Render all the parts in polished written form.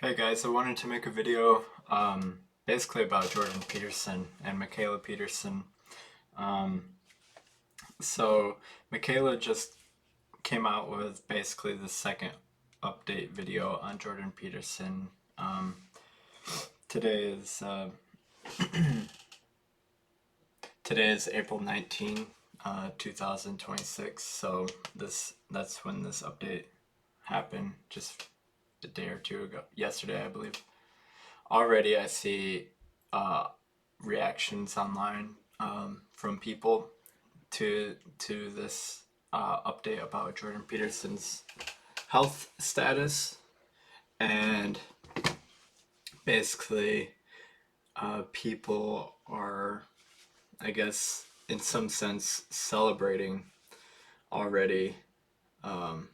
Hey guys, I wanted to make a video basically about Jordan Peterson and Michaela Peterson. Um, so Michaela just came out with basically the second update video on Jordan Peterson. Um, today is today is April 19, 2026. So that's when this update happened, just a day or two ago, yesterday I believe. Already I see uh, reactions online from people to this update about Jordan Peterson's health status, and basically people are, I guess, in some sense, celebrating already, um,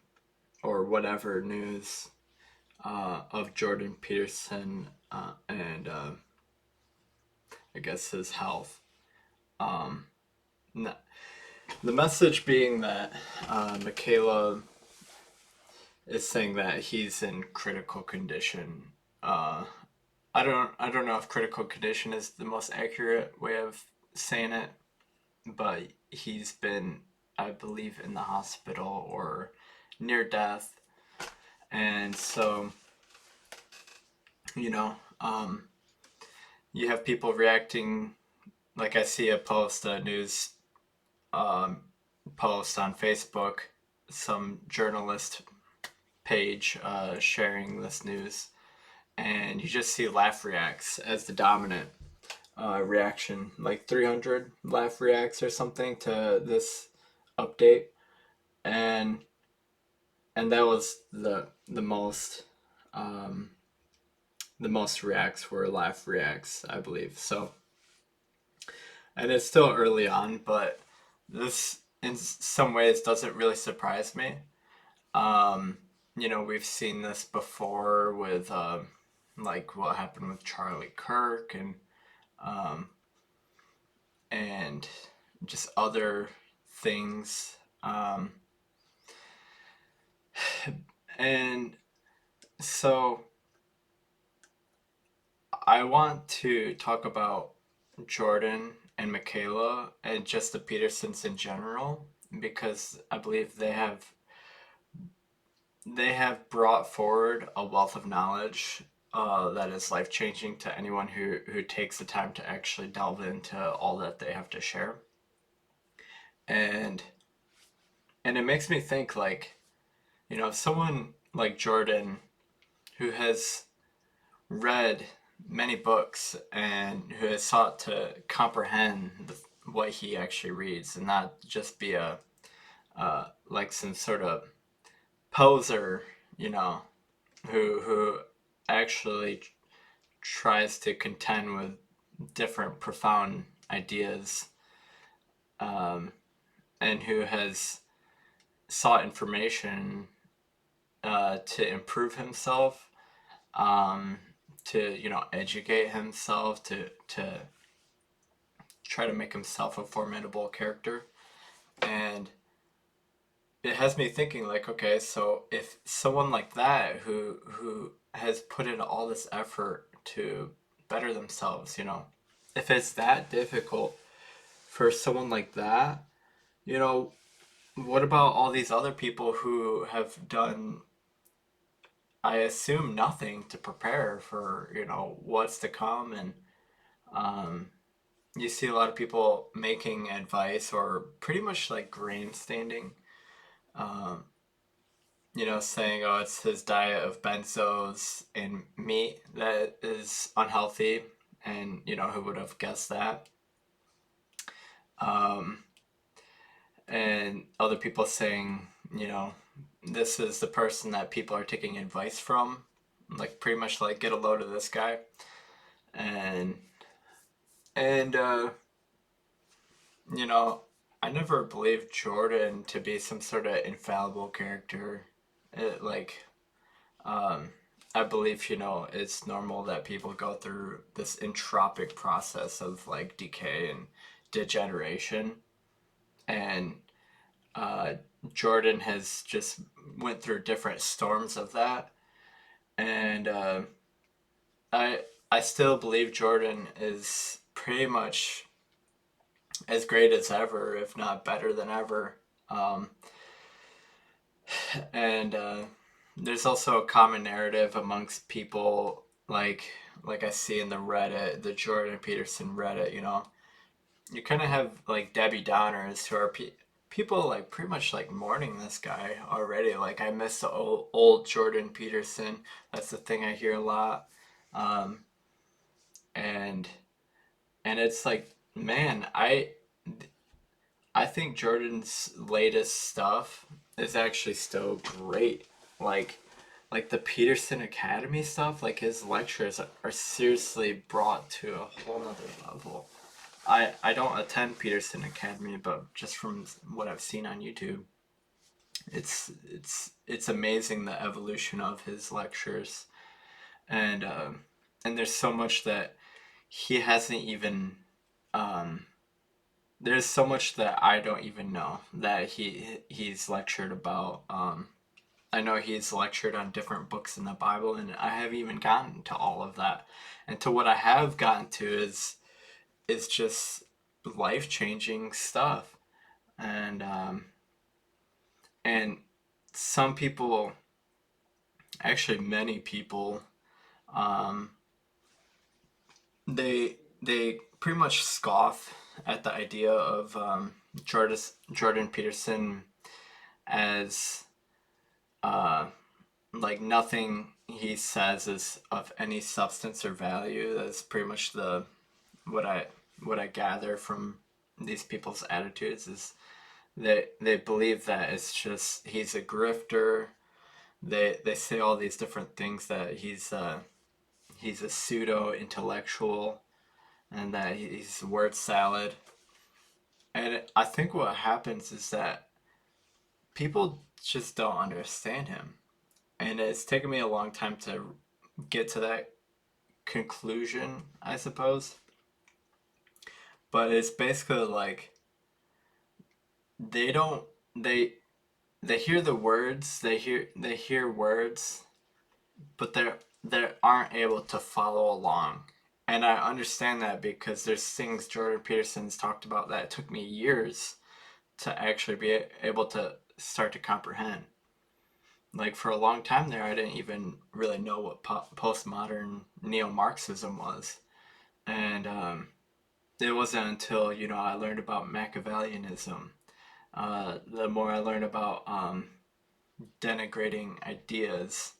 or whatever news of Jordan Peterson and I guess his health. Um, The message being that Michaela is saying that he's in critical condition. Uh, I don't know if critical condition is the most accurate way of saying it, but he's been, I believe, in the hospital or near death, and so you know, you have people reacting. Like I see a post, a news um, post on Facebook, some journalist page sharing this news, and you just see laugh reacts as the dominant reaction, like 300 laugh reacts or something to this update, and that was um, the most reacts were laugh reacts, I believe. So, and it's still early on, but this in some ways doesn't really surprise me. Um, we've seen this before with like what happened with Charlie Kirk um, and just other things. And so I want to talk about Jordan and Michaela and just the Petersons in general because I believe they have brought forward a wealth of knowledge that is life changing to anyone who takes the time to actually delve into all that they have to share. And it makes me think, like, someone like Jordan who has read many books and who has sought to comprehend what he actually reads and not just be a like some sort of poser, you know, who actually tries to contend with different profound ideas, um, and who has sought information to improve himself, um, to educate himself, to try to make himself a formidable character. And it has me thinking, like, okay, so if someone like that who has put in all this effort to better themselves, if it's that difficult for someone like that, you know, what about all these other people who have done, I assume, nothing to prepare for, what's to come? And um, you see a lot of people making advice or pretty much like grandstanding, um, saying, oh, it's his diet of benzos and meat that is unhealthy. And, who would have guessed that? Um, and other people saying, this is the person that people are taking advice from, like pretty much like get a load of this guy, and and you know, I never believed Jordan to be some sort of infallible character. Like, um, I believe it's normal that people go through this entropic process of like decay and degeneration, and uh, Jordan has just went through different storms of that, and and I I still believe Jordan is pretty much as great as ever, if not better than ever. Um, and there's also a common narrative amongst people, like I see in the Reddit, the Jordan Peterson Reddit. You kind of have like Debbie Downers who are people like pretty much like mourning this guy already. Like, I miss the old Jordan Peterson. That's the thing I hear a lot. Um, and and it's like, man, I think Jordan's latest stuff is actually still great. Like like the Peterson Academy stuff, like his lectures are seriously brought to a whole nother level. I don't attend Peterson Academy, but just from what I've seen on YouTube, it's amazing the evolution of his lectures, and and there's so much that he hasn't even um, there's so much that I don't even know that he's lectured about. I know he's lectured on different books in the Bible, and I haven't even gotten to all of that. And to what I have gotten to is just life changing stuff, and and some people, actually many people, um, they pretty much scoff at the idea of Jordan Peterson as uh, like nothing he says is of any substance or value. That's pretty much the what I what I gather from these people's attitudes is they believe that it's just he's a grifter. They say all these different things that he's a pseudo intellectual and that he's word salad. And I think what happens is that people just don't understand him. And it's taken me a long time to get to that conclusion, I suppose. But it's basically like they don't they they hear the words, they hear words, but they aren't able to follow along. And I understand that because there's things Jordan Peterson's talked about that it took me years to actually be able to start to comprehend. Like, for a long time there, I didn't even really know what postmodern neo-Marxism was, and it wasn't until I learned about Machiavellianism. The more I learned about denigrating ideas,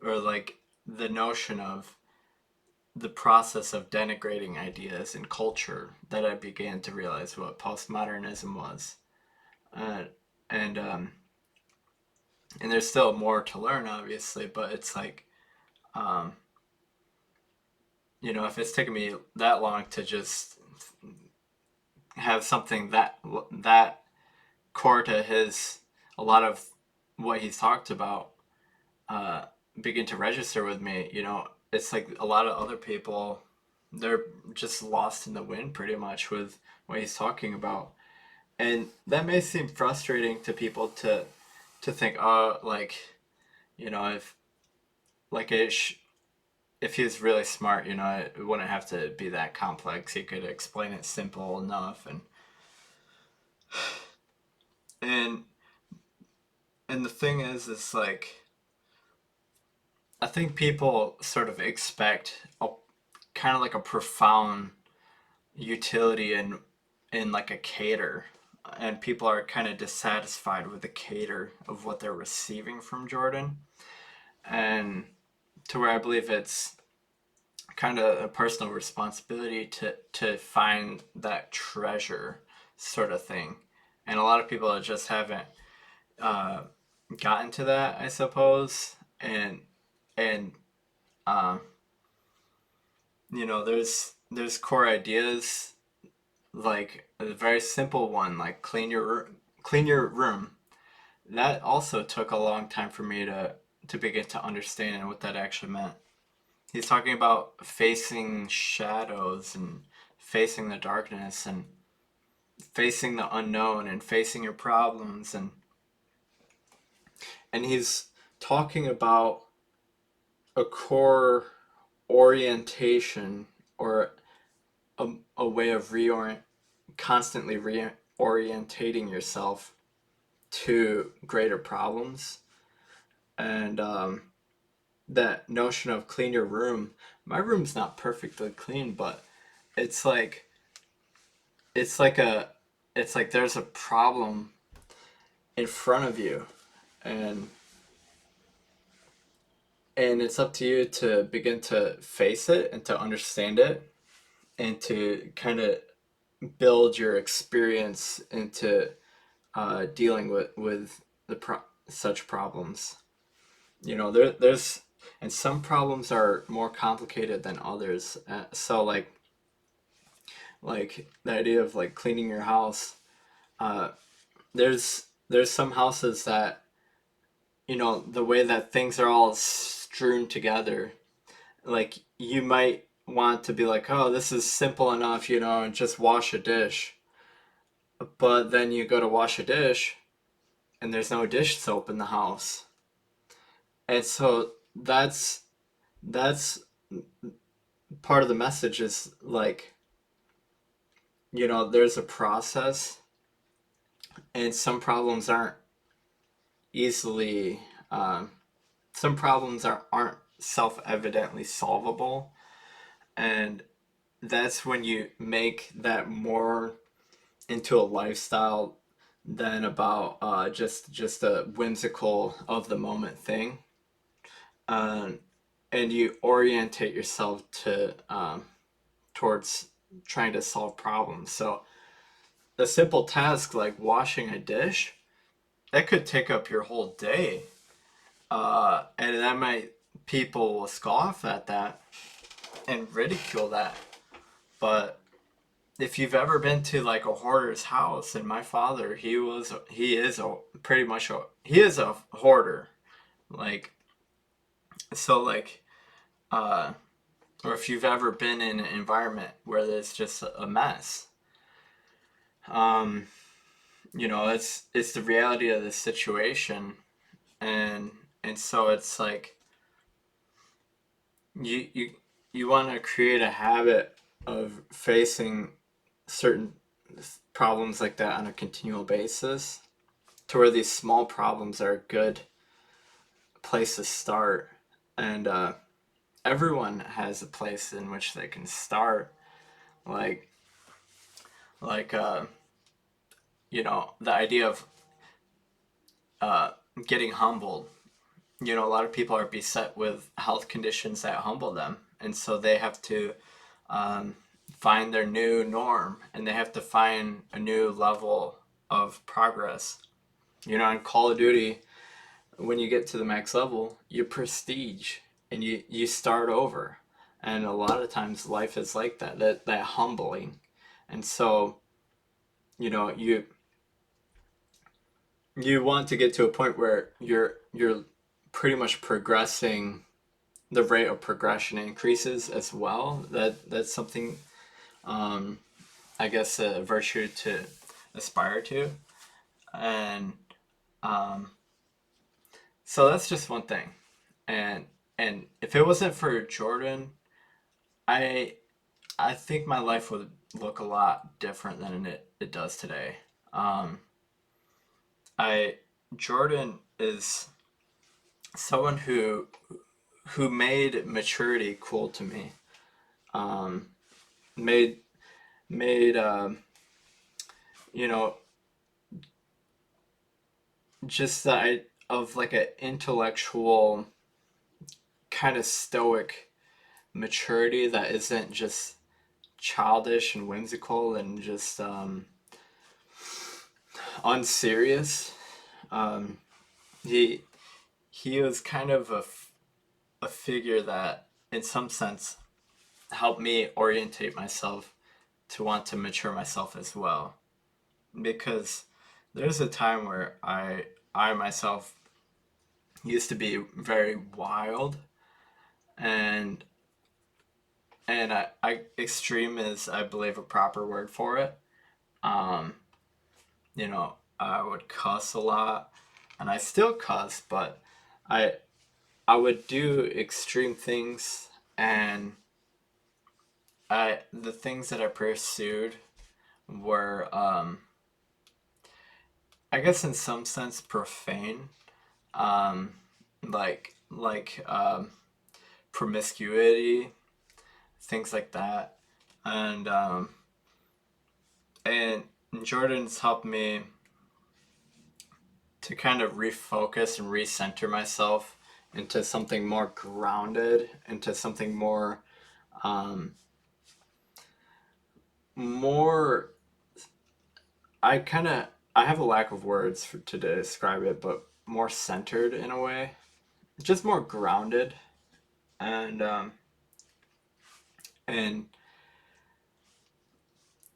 or like the notion of the process of denigrating ideas in culture, that I began to realize what postmodernism was. Uh, and and there's still more to learn, obviously, but it's like, um, if it's taken me that long to just have something that core to his a lot of what he's talked about uh, begin to register with me, it's like a lot of other people, they're just lost in the wind pretty much with what he's talking about. And that may seem frustrating to people to think, oh, like, if like if he was really smart, it wouldn't have to be that complex. He could explain it simple enough, and and the thing is like, I think people sort of expect a kind of like a profound utility in like a cater, and people are kind of dissatisfied with the cater of what they're receiving from Jordan, and to where I believe it's kind of a personal responsibility to find that treasure, sort of thing. And a lot of people just haven't uh, gotten to that, I suppose. And um, there's core ideas, like a very simple one, like clean your room. That also took a long time for me to begin to understand what that actually meant. He's talking about facing shadows and facing the darkness and facing the unknown and facing your problems, and he's talking about a core orientation or a way of constantly reorientating yourself to greater problems. And that notion of clean your room, my room's not perfectly clean, but it's like it's like a it's like there's a problem in front of you, and it's up to you to begin to face it and to understand it and to kind of build your experience into dealing with such problems. There's and some problems are more complicated than others. So like the idea of like cleaning your house. Uh, there's some houses that the way that things are all strewn together. Like you might want to be like, oh, this is simple enough, and just wash a dish. But then you go to wash a dish and there's no dish soap in the house. And so that's part of the message is like, there's a process and easily um, some problems aren't self-evidently solvable. And that's when you make that more into a lifestyle than about just a whimsical of the moment thing. Um, and you orientate yourself towards trying to solve problems. So a simple task like washing a dish, that could take up your whole day. And that might people will scoff at that and ridicule that. But if you've ever been to like a hoarder's house, and my father, he is a hoarder. Like so like uh or if you've ever been in an environment where there's just a mess, um it's the reality of the situation. and and so it's like you you you want to create a habit of facing certain problems like that on a continual basis, to where these small problems are a good place to start. And everyone has a place in which they can start. like like the idea of uh, getting humbled. A lot of people are beset with health conditions that humble them, and so they have to um, find their new norm, and they have to find a new level of progress. In Call of Duty, when you get to the max level, you prestige and you start over. And a lot of times life is like that humbling. And so, you know, you you want to get to a point where you're pretty much progressing, the rate of progression increases as well. That's something, um, I guess, a virtue to aspire to. And um, so that's just one thing. And if it wasn't for Jordan, I I think my life would look a lot different than it does today. Um, I Jordan is someone who made maturity cool to me. Um, made made you know just that of like an intellectual kind of stoic maturity that isn't just childish and whimsical and just unserious. Um, he he was kind of a figure that, in some sense, helped me orientate myself to want to mature myself as well. Because there's a time where I myself used to be very wild, and I extreme is, I believe, a proper word for it. Um, I would cuss a lot, and I still cuss, but I I would do extreme things, and the things that I pursued were, I guess in some sense, profane, um, like promiscuity, things like that, and and Jordan's helped me to kind of refocus and recenter myself into something more grounded, into something more, um, more. I have a lack of words to describe it, but more centered in a way, just more grounded, and and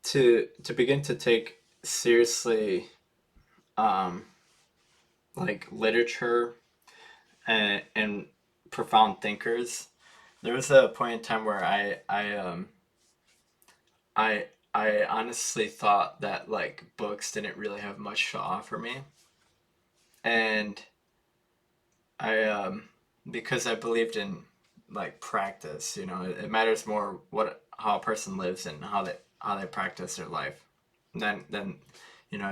to begin to take seriously, um, like literature and profound thinkers. There was a point in time where I I honestly thought that like books didn't really have much to offer me, and I because I believed in like practice. It matters more what how a person lives and how they practice their life than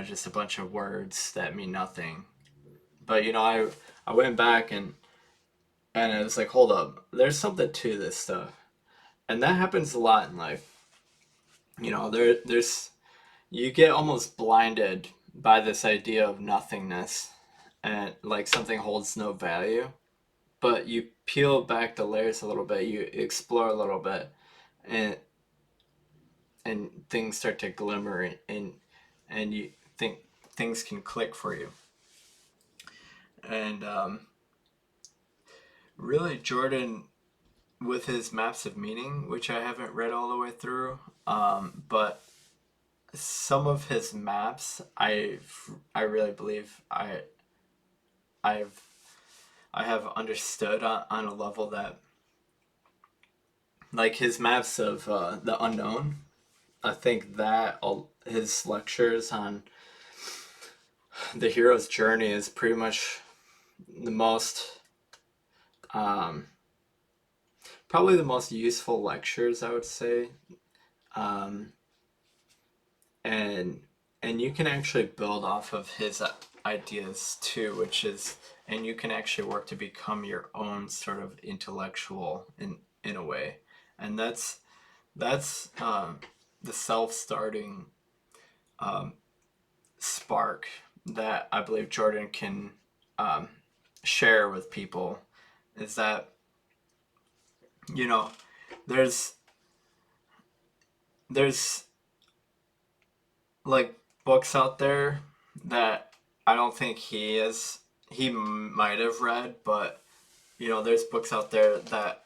just a bunch of words that mean nothing. But I went back and I was like, hold up, there's something to this stuff, and that happens a lot in life. There's you get almost blinded by this idea of nothingness, and like something holds no value. But you peel back the layers a little bit, you explore a little bit, and things start to glimmer, and you think things can click for you. And really, Jordan, with his maps of meaning, which I haven't read all the way through, but some of his maps, I really believe I've I have understood on a level that, like his maps of the unknown. I think that his lectures on the hero's journey is pretty much the most, um, probably the most useful lectures, I would say. Um, and and you can actually build off of his ideas too, and you can actually work to become your own sort of intellectual in a way, and that's the self-starting, um, spark that I believe Jordan can, um, share with people, is that you know there's there's like books out there that I don't think he might have read, but there's books out there that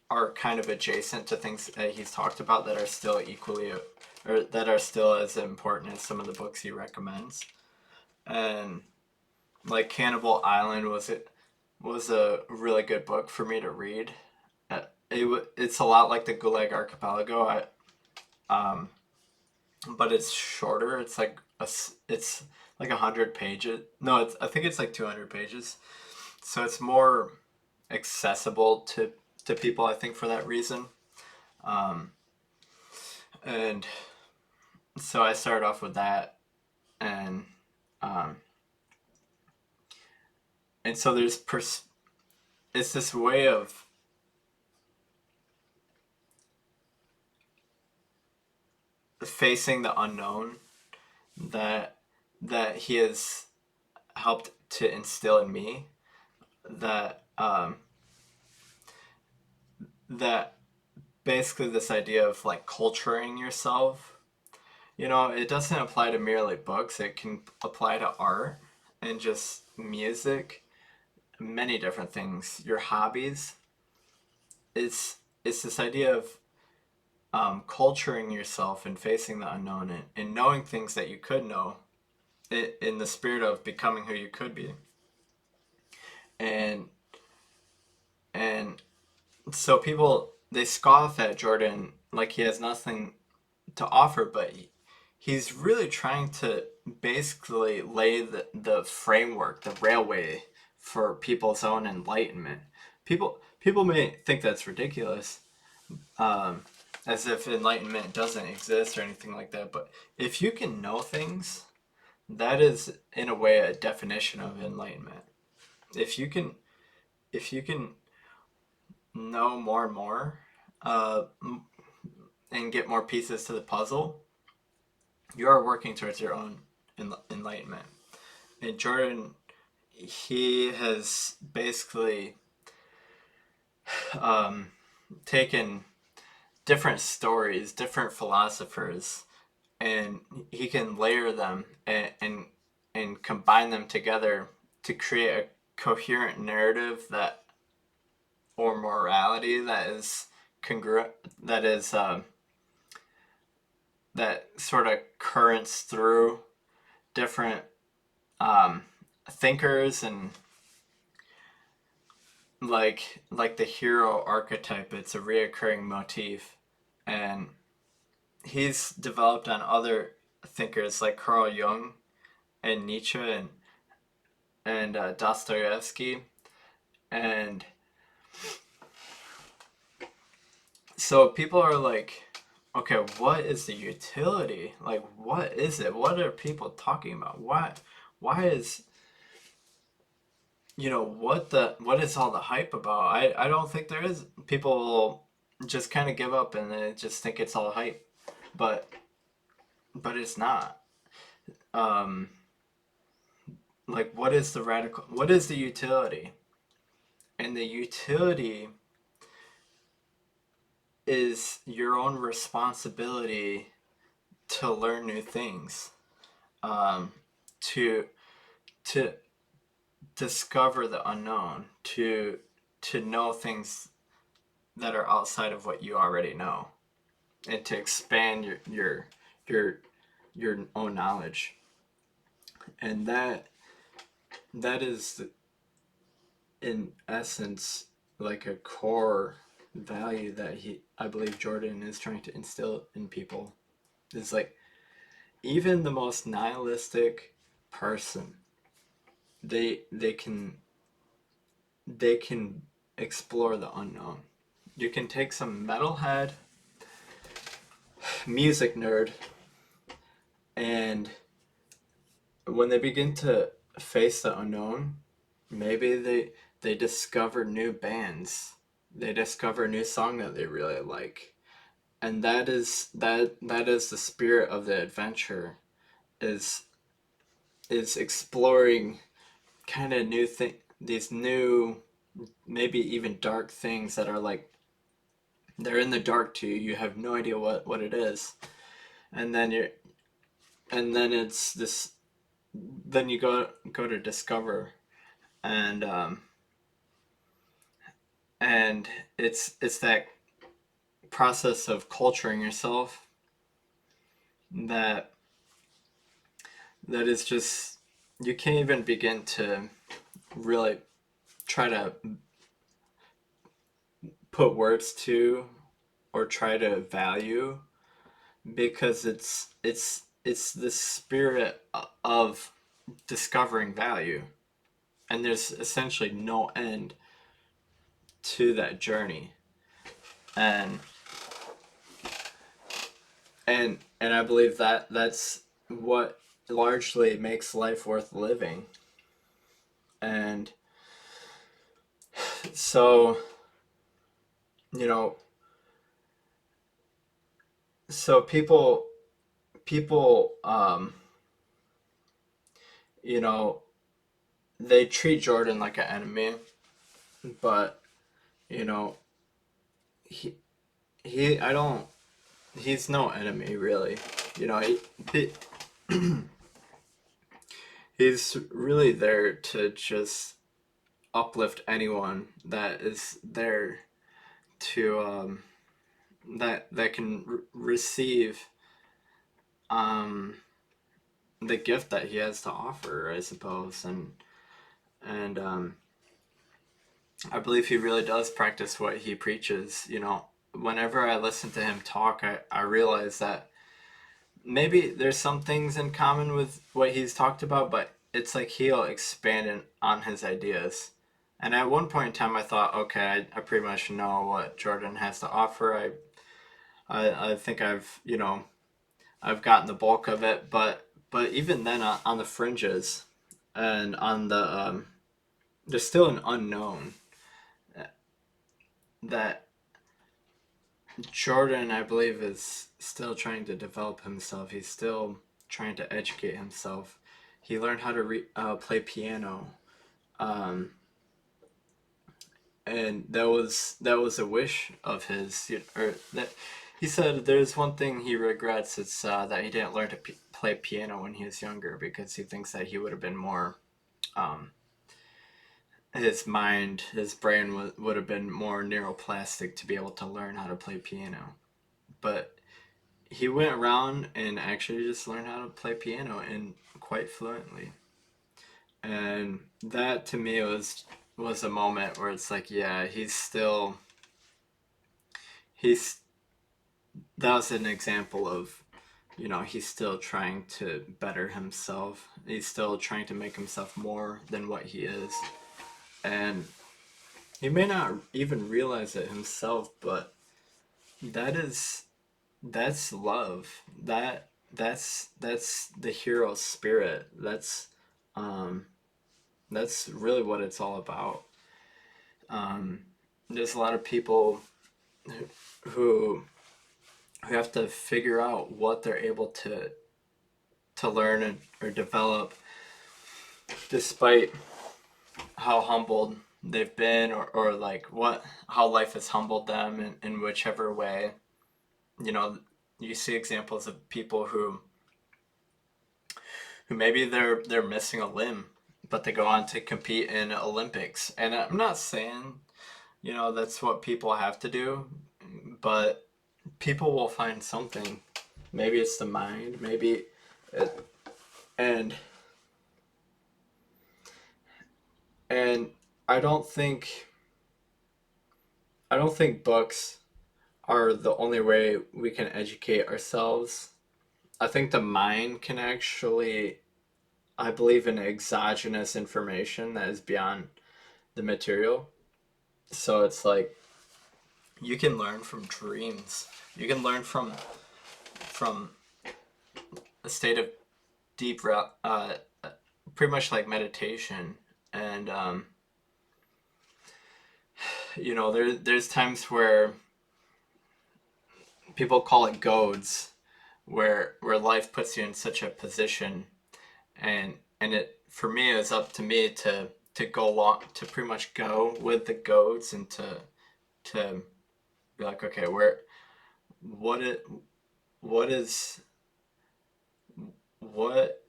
are kind of adjacent to things that he's talked about that are still equally, or that are still as important as some of the books he recommends. And like Cannibal Island was a really good book for me to read. It's a lot like the Gulag Archipelago. But it's shorter. It's like 100 pages. No, I think it's like 200 pages. So it's more accessible to people. I think for that reason. Um, and so I started off with that, and um, so it's this way of facing the unknown that he has helped to instill in me, that that basically this idea of like culturing yourself. It doesn't apply to merely books. It can apply to art and just music, many different things, your hobbies. It's this idea of, culturing yourself and facing the unknown, and knowing things that you could know, in the spirit of becoming who you could be. And and so people, they scoff at Jordan like he has nothing to offer, but he's really trying to basically lay the framework, the railway for people's own enlightenment. People may think that's ridiculous, um, as if enlightenment doesn't exist or anything like that. But if you can know things, that is in a way a definition of enlightenment. If you can, if you can know more and more, uh, and get more pieces to the puzzle, you are working towards your own enlightenment. And Jordan, he has basically um, taken different stories, different philosophers, and he can layer them and combine them together to create a coherent narrative that or morality that is congruent, that is that sort of currents through different um, thinkers and like the hero archetype. It's a reoccurring motif, and he's developed on other thinkers like Carl Jung and Nietzsche and Dostoevsky, and so people are like, okay, what is the utility? Like, what is it? What are people talking about? Why is what is all the hype about? I don't think there is. People will just kind of give up and they just think it's all hype, but it's not. Um, like, what is the utility? And the utility is your own responsibility to learn new things, um, to to discover the unknown, to know things that are outside of what you already know, and to expand your your own knowledge. And that is in essence like a core value that I believe Jordan is trying to instill in people. Is like even the most nihilistic person, they can they can explore the unknown. You can take some metalhead music nerd, and when they begin to face the unknown, maybe they discover new bands. They discover a new song that they really like. And that is the spirit of the adventure, is exploring kind of new thing these new, maybe even dark things that are like they're in the dark to you. You have no idea what it is. And then you're and then it's this then you go to discover, and and it's that process of culturing yourself that is just, you can't even begin to really try to put words to or try to value, because it's the spirit of discovering value, and there's essentially no end to that journey. and and I believe that that's what largely makes life worth living. And so, you know, so people you know, they treat Jordan like an enemy, but you know, he I don't he's no enemy really. You know, he he's really there to just uplift anyone that is there to that can receive um the gift that he has to offer, I suppose. And I believe he really does practice what he preaches. You know, whenever I listen to him talk, I realize that maybe there's some things in common with what he's talked about, but it's like he'll expand on his ideas, And at one point in time, I thought, okay, I pretty much know what Jordan has to offer. I think I've gotten the bulk of it, but even then, on the fringes, and on the there's still an unknown that Jordan, I believe, is still trying to develop himself. He's still trying to educate himself. He learned how to play piano, um, and that was a wish of his. Or that he said there's one thing he regrets. It's that he didn't learn to play piano when he was younger because he thinks that he would have been more. Um, his brain would have been more neuroplastic to be able to learn how to play piano. But he went around and actually just learned how to play piano and quite fluently. And that to me was a moment where it's like, yeah, he's that was an example of, he's still trying to better himself. He's still trying to make himself more than what he is. And he may not even realize it himself, but that is that's love. That's the hero spirit. Um that's really what it's all about. Um there's a lot of people who who have to figure out what they're able to learn or develop despite how humbled they've been, or like what how life has humbled them in whichever way. You know, you see examples of people who maybe they're missing a limb, but they go on to compete in Olympics. And I'm not saying, that's what people have to do, but people will find something. Maybe it's the mind, maybe it, and and I don't think I don't think books are the only way we can educate ourselves. I think the mind can actually, I believe in exogenous information that is beyond the material. So it's like you can learn from dreams. You can learn from a state of deep, pretty much like meditation. And there's times where people call it goads, where life puts you in such a position, and it for me is up to me to go along, to pretty much go with the goads, and to be like, okay, what it what is what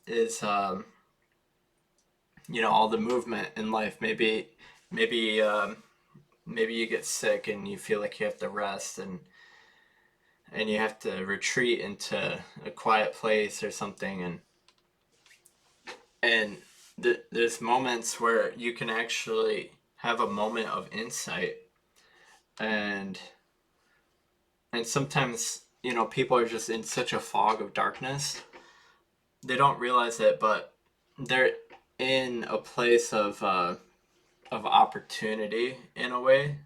is all the movement in life. Maybe maybe you get sick and you feel like you have to rest, and you have to retreat into a quiet place or something, and there's moments where you can actually have a moment of insight, and sometimes people are just in such a fog of darkness, they don't realize it, but they're in a place of opportunity in a way,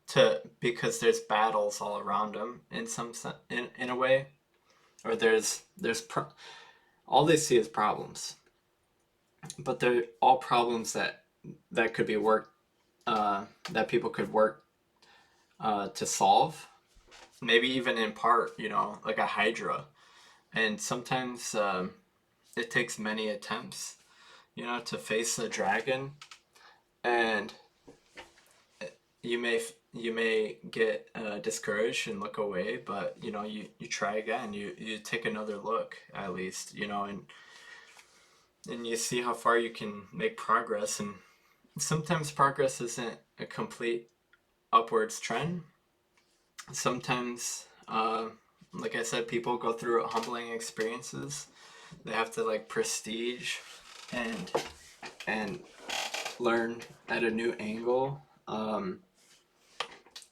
to because there's battles all around them in some sense, in a way, or all they see is problems, but they're all problems that could be worked, that people could work to solve, maybe even in part, like a hydra. And sometimes it takes many attempts, to face the dragon, and you may get discouraged and look away, but you try again. You take another look, at least, and you see how far you can make progress. And sometimes progress isn't a complete upwards trend. Sometimes, like I said, people go through humbling experiences. They have to like prestige and and learn at a new angle,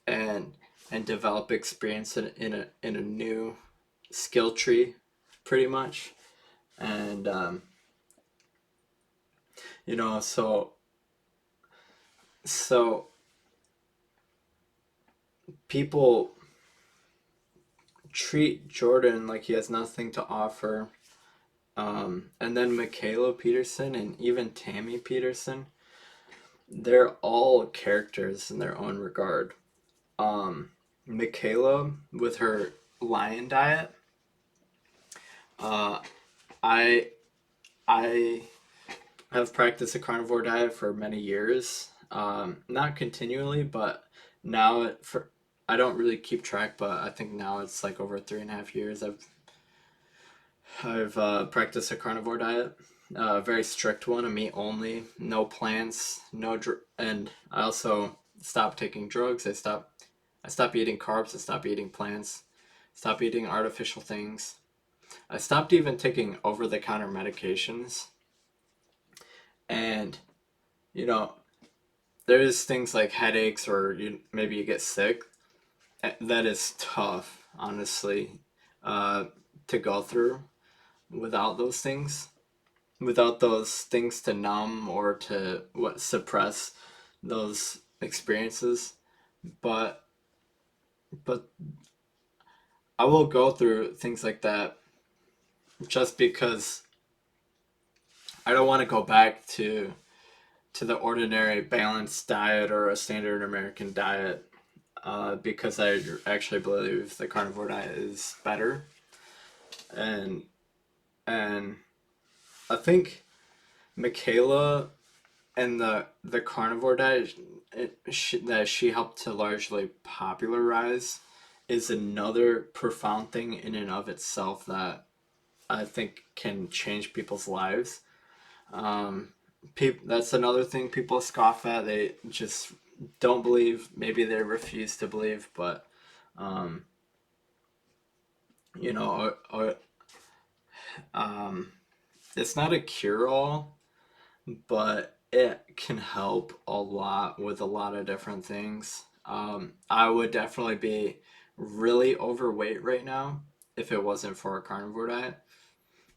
and develop experience in a new skill tree, pretty much. And so So people treat Jordan like he has nothing to offer. And then Michaela Peterson and even Tammy Peterson, they're all characters in their own regard. Michaela, with her lion diet, uh, I I have practiced a carnivore diet for many years. Not continually, but now for I don't really keep track, but I think now it's like over 3.5 years. I've practiced a carnivore diet, a very strict one, a meat only, no plants, and I also stopped taking drugs. I stopped eating carbs. I stopped eating plants. Stopped eating artificial things. I stopped even taking over-the-counter medications. And you know, there's things like headaches or maybe you get sick. That is tough, honestly, uh, to go through without those things. Without those things to numb or to suppress those experiences. But but I will go through things like that just because I don't want to go back to the ordinary balanced diet or a standard American diet, because I actually believe the carnivore diet is better. And and I think Michaela and the carnivore diet that she helped to largely popularize is another profound thing in and of itself that I think can change people's lives. Um, that's another thing people scoff at. They just don't believe. Maybe they refuse to believe, but um, you know, um, it's not a cure all, but it can help a lot with a lot of different things. I would definitely be really overweight right now if it wasn't for a carnivore diet.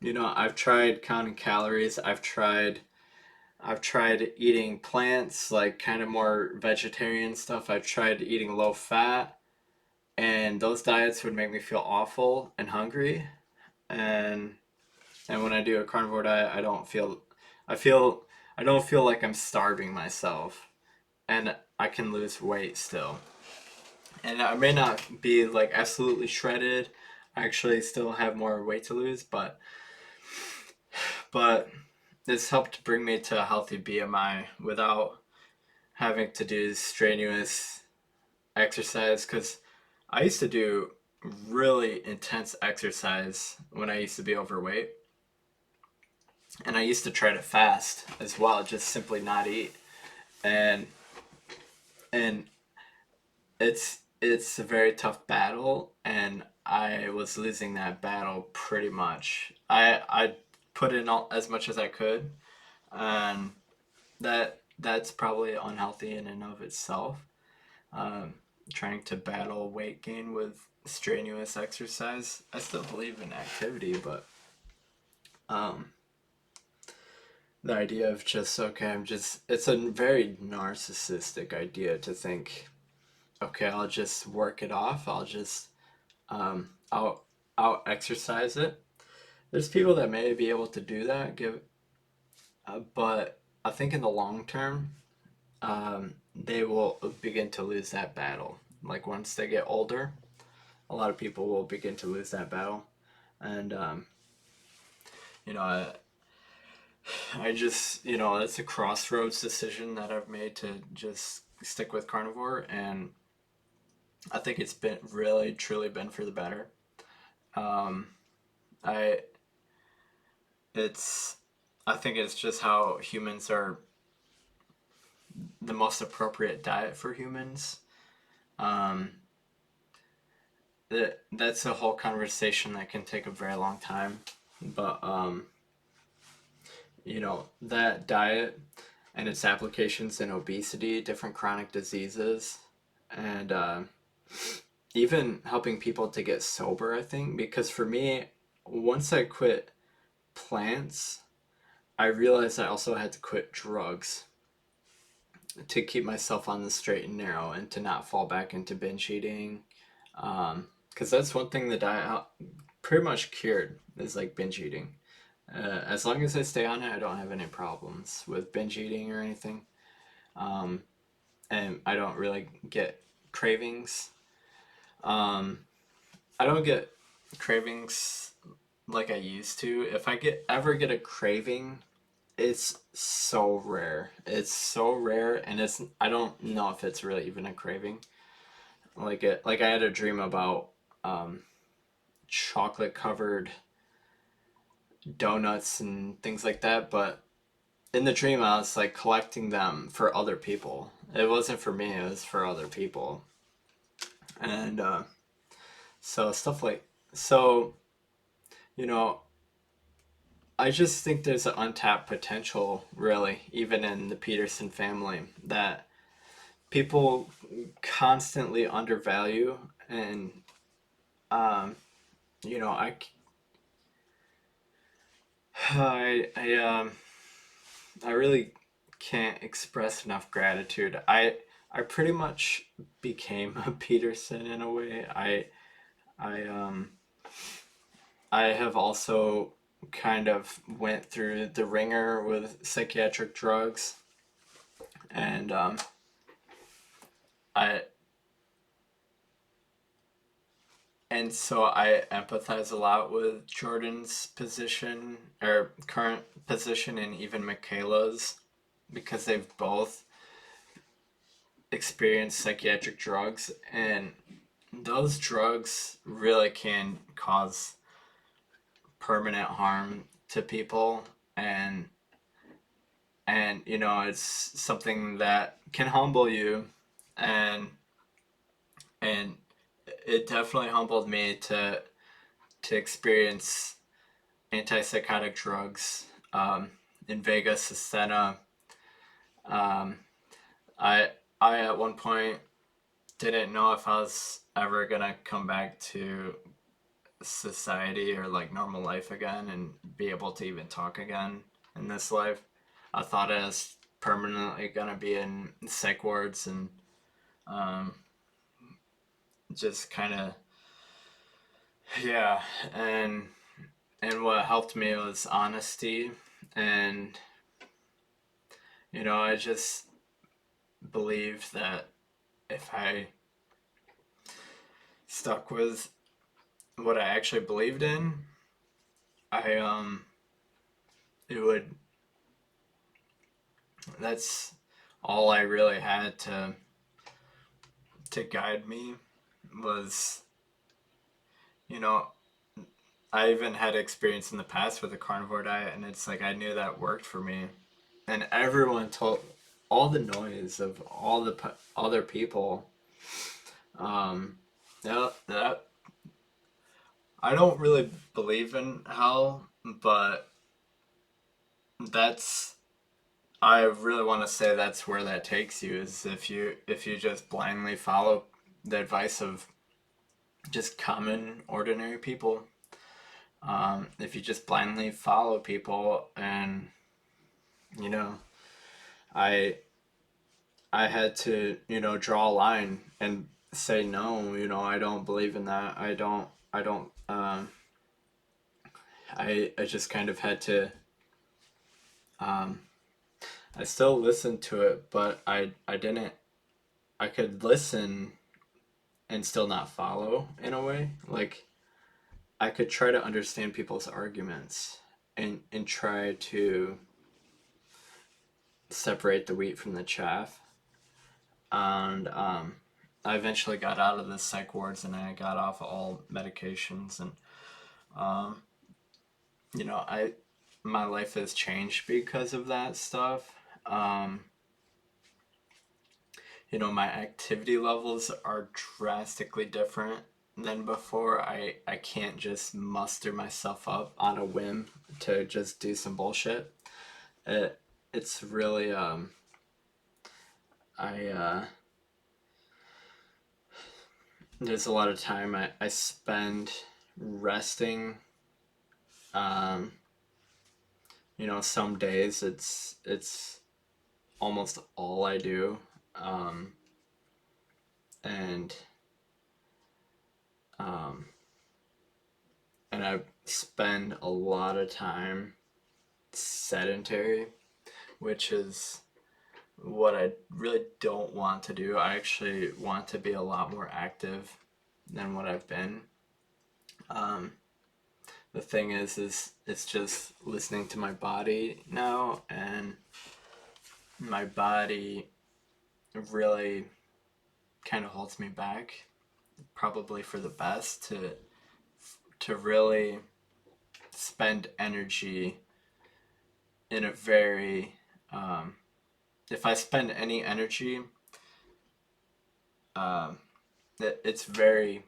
I've tried counting calories. I've tried eating plants, like kind of more vegetarian stuff. I've tried eating low fat, and those diets would make me feel awful and hungry. And and when I do a carnivore diet, I feel I don't feel like I'm starving myself, and I can lose weight still. And I may not be like absolutely shredded. I actually still have more weight to lose, but this helped bring me to a healthy BMI without having to do strenuous exercise, because I used to do really intense exercise when I used to be overweight. And I used to try to fast as well, just simply not eat. And and it's a very tough battle, and I was losing that battle pretty much. I put in as much as I could, and that's probably unhealthy in and of itself. Um, Trying to battle weight gain with strenuous exercise. I still believe in activity, but um, the idea of just okay, it's a very narcissistic idea to think, okay, I'll just work it off. I'll just out exercise it. There's people that may be able to do that, but I think in the long term, they will begin to lose that battle. Like once they get older, a lot of people will begin to lose that battle, and you know, I just it's a crossroads decision that I've made to just stick with carnivore, and I think it's been really truly been for the better. Um, I it's I think it's just how humans are the most appropriate diet for humans. Um, that's a whole conversation that can take a very long time, but that diet and its applications in obesity, different chronic diseases, and even helping people to get sober. I think because for me, once I quit plants, I realized I also had to quit drugs. to keep myself on the straight and narrow and to not fall back into binge eating. Because that's one thing the diet pretty much cured is like binge eating. As long as I stay on it, I don't have any problems with binge eating or anything. Um, and I don't really get cravings. Um, I don't get cravings like I used to. If I ever get a craving, it's so rare. It's so rare, and it's I don't know if it's really even a craving. Like I had a dream about um, chocolate covered donuts and things like that, but in the dream I was like collecting them for other people. It wasn't for me, it was for other people. And so stuff like so, you know, I just think there's an untapped potential really, even in the Peterson family, that people constantly undervalue. And um you know, I I really can't express enough gratitude. I pretty much became a Peterson in a way. I I have also kind of went through the ringer with psychiatric drugs, and I and so I empathize a lot with Jordan's position or current position, and even Michaela's, because they've both experienced psychiatric drugs, and those drugs really can cause permanent harm to people. And you know, it's something that can humble you. And and it definitely humbled me to experience antipsychotic drugs in Vegas, Ascena. Um, I I at one point didn't know if I was ever gonna come back to society or like normal life again and be able to even talk again in this life. I thought I was permanently gonna be in psych wards, and um, just kind of, yeah. And what helped me was honesty. And you know, I just believe that if I stuck with what I actually believed in, I it would that's all I really had to guide me was, you know, I even had experience in the past with a carnivore diet, and it's like I knew that worked for me. And everyone told all the noise of all the other people. Um, that I don't really believe in hell, but that's I really want to say that's where that takes you, is if you just blindly follow the advice of just common ordinary people. If you just blindly follow people, and you know, I I had to, draw a line and say no. I don't believe in that. I don't. I just kind of had to. Um, I still listened to it, but I didn't. I could listen and still not follow in a way. Like I could try to understand people's arguments and try to separate the wheat from the chaff. And I eventually got out of the psych wards, and I got off all medications. And um, I my life has changed because of that stuff. Um, my activity levels are drastically different than before. I can't just muster myself up on a whim to just do some bullshit. It's really I there's a lot of time I spend resting. Um, some days it's almost all I do. Um, and um, and I spend a lot of time sedentary, which is what I really don't want to do. I actually want to be a lot more active than what I've been. Um, the thing is it's just listening to my body now, and my body really kind of holds me back, probably for the best, to really spend energy in a very if I spend any energy, um, it's very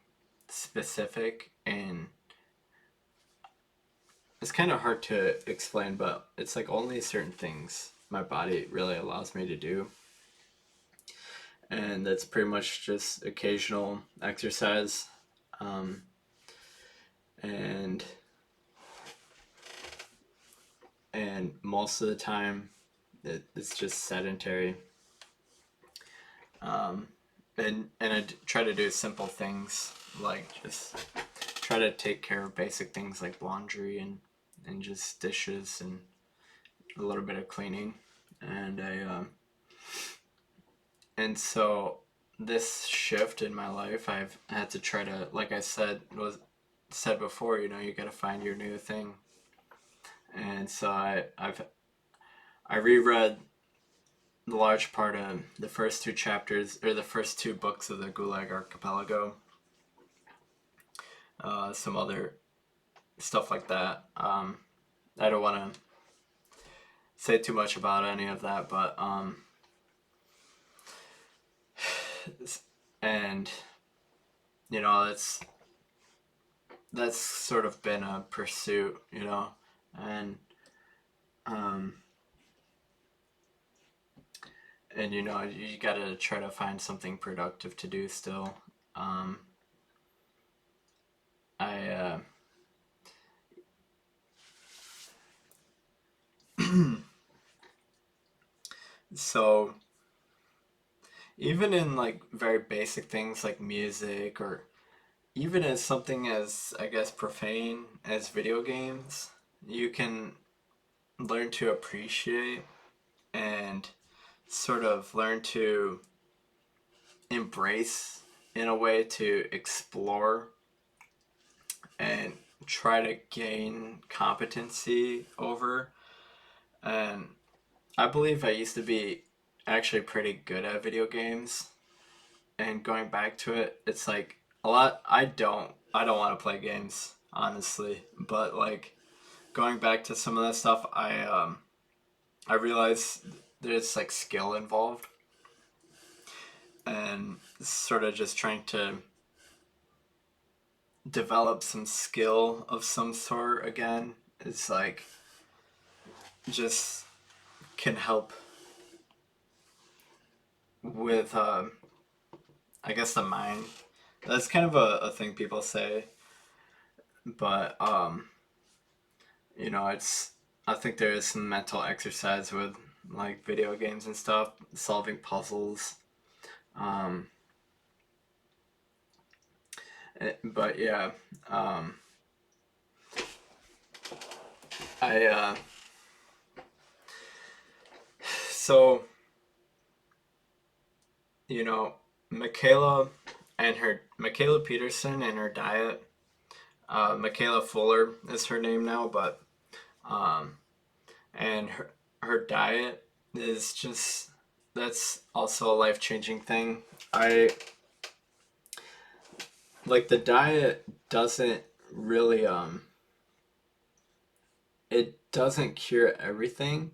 specific, and it's kind of hard to explain, but it's like only certain things my body really allows me to do. And that's pretty much just occasional exercise. Um, and and most of the time it's just sedentary. Um, and try to do simple things like just try to take care of basic things like laundry and just dishes and a little bit of cleaning. And so this shift in my life, I've had to try to, like I said before, you got to find your new thing. And so I reread the large part of the first two chapters, or the first two books of the Gulag Archipelago, some other stuff like that. I don't want to say too much about any of that, but and that's sort of been a pursuit, and um, and you gotta try to find something productive to do still. Um, I so even in like very basic things like music, or even as something as, I guess, profane as video games, you can learn to appreciate and sort of learn to embrace, in a way, to explore and try to gain competency over. And I believe I used to be actually pretty good at video games, and going back to it, it's like a lot. I don't want to play games, honestly, but like going back to some of that stuff, I realize there's like skill involved, and sort of just trying to develop some skill of some sort again. It's like just can help with I guess the mind. That's kind of a thing people say, but it's I think there is some mental exercise with like video games and stuff, solving puzzles. Um, but yeah, um, I so you know Michaela Peterson and her diet. Michaela Fuller is her name now, but um, and her diet is just that's also a life changing thing. I like the diet doesn't really it doesn't cure everything.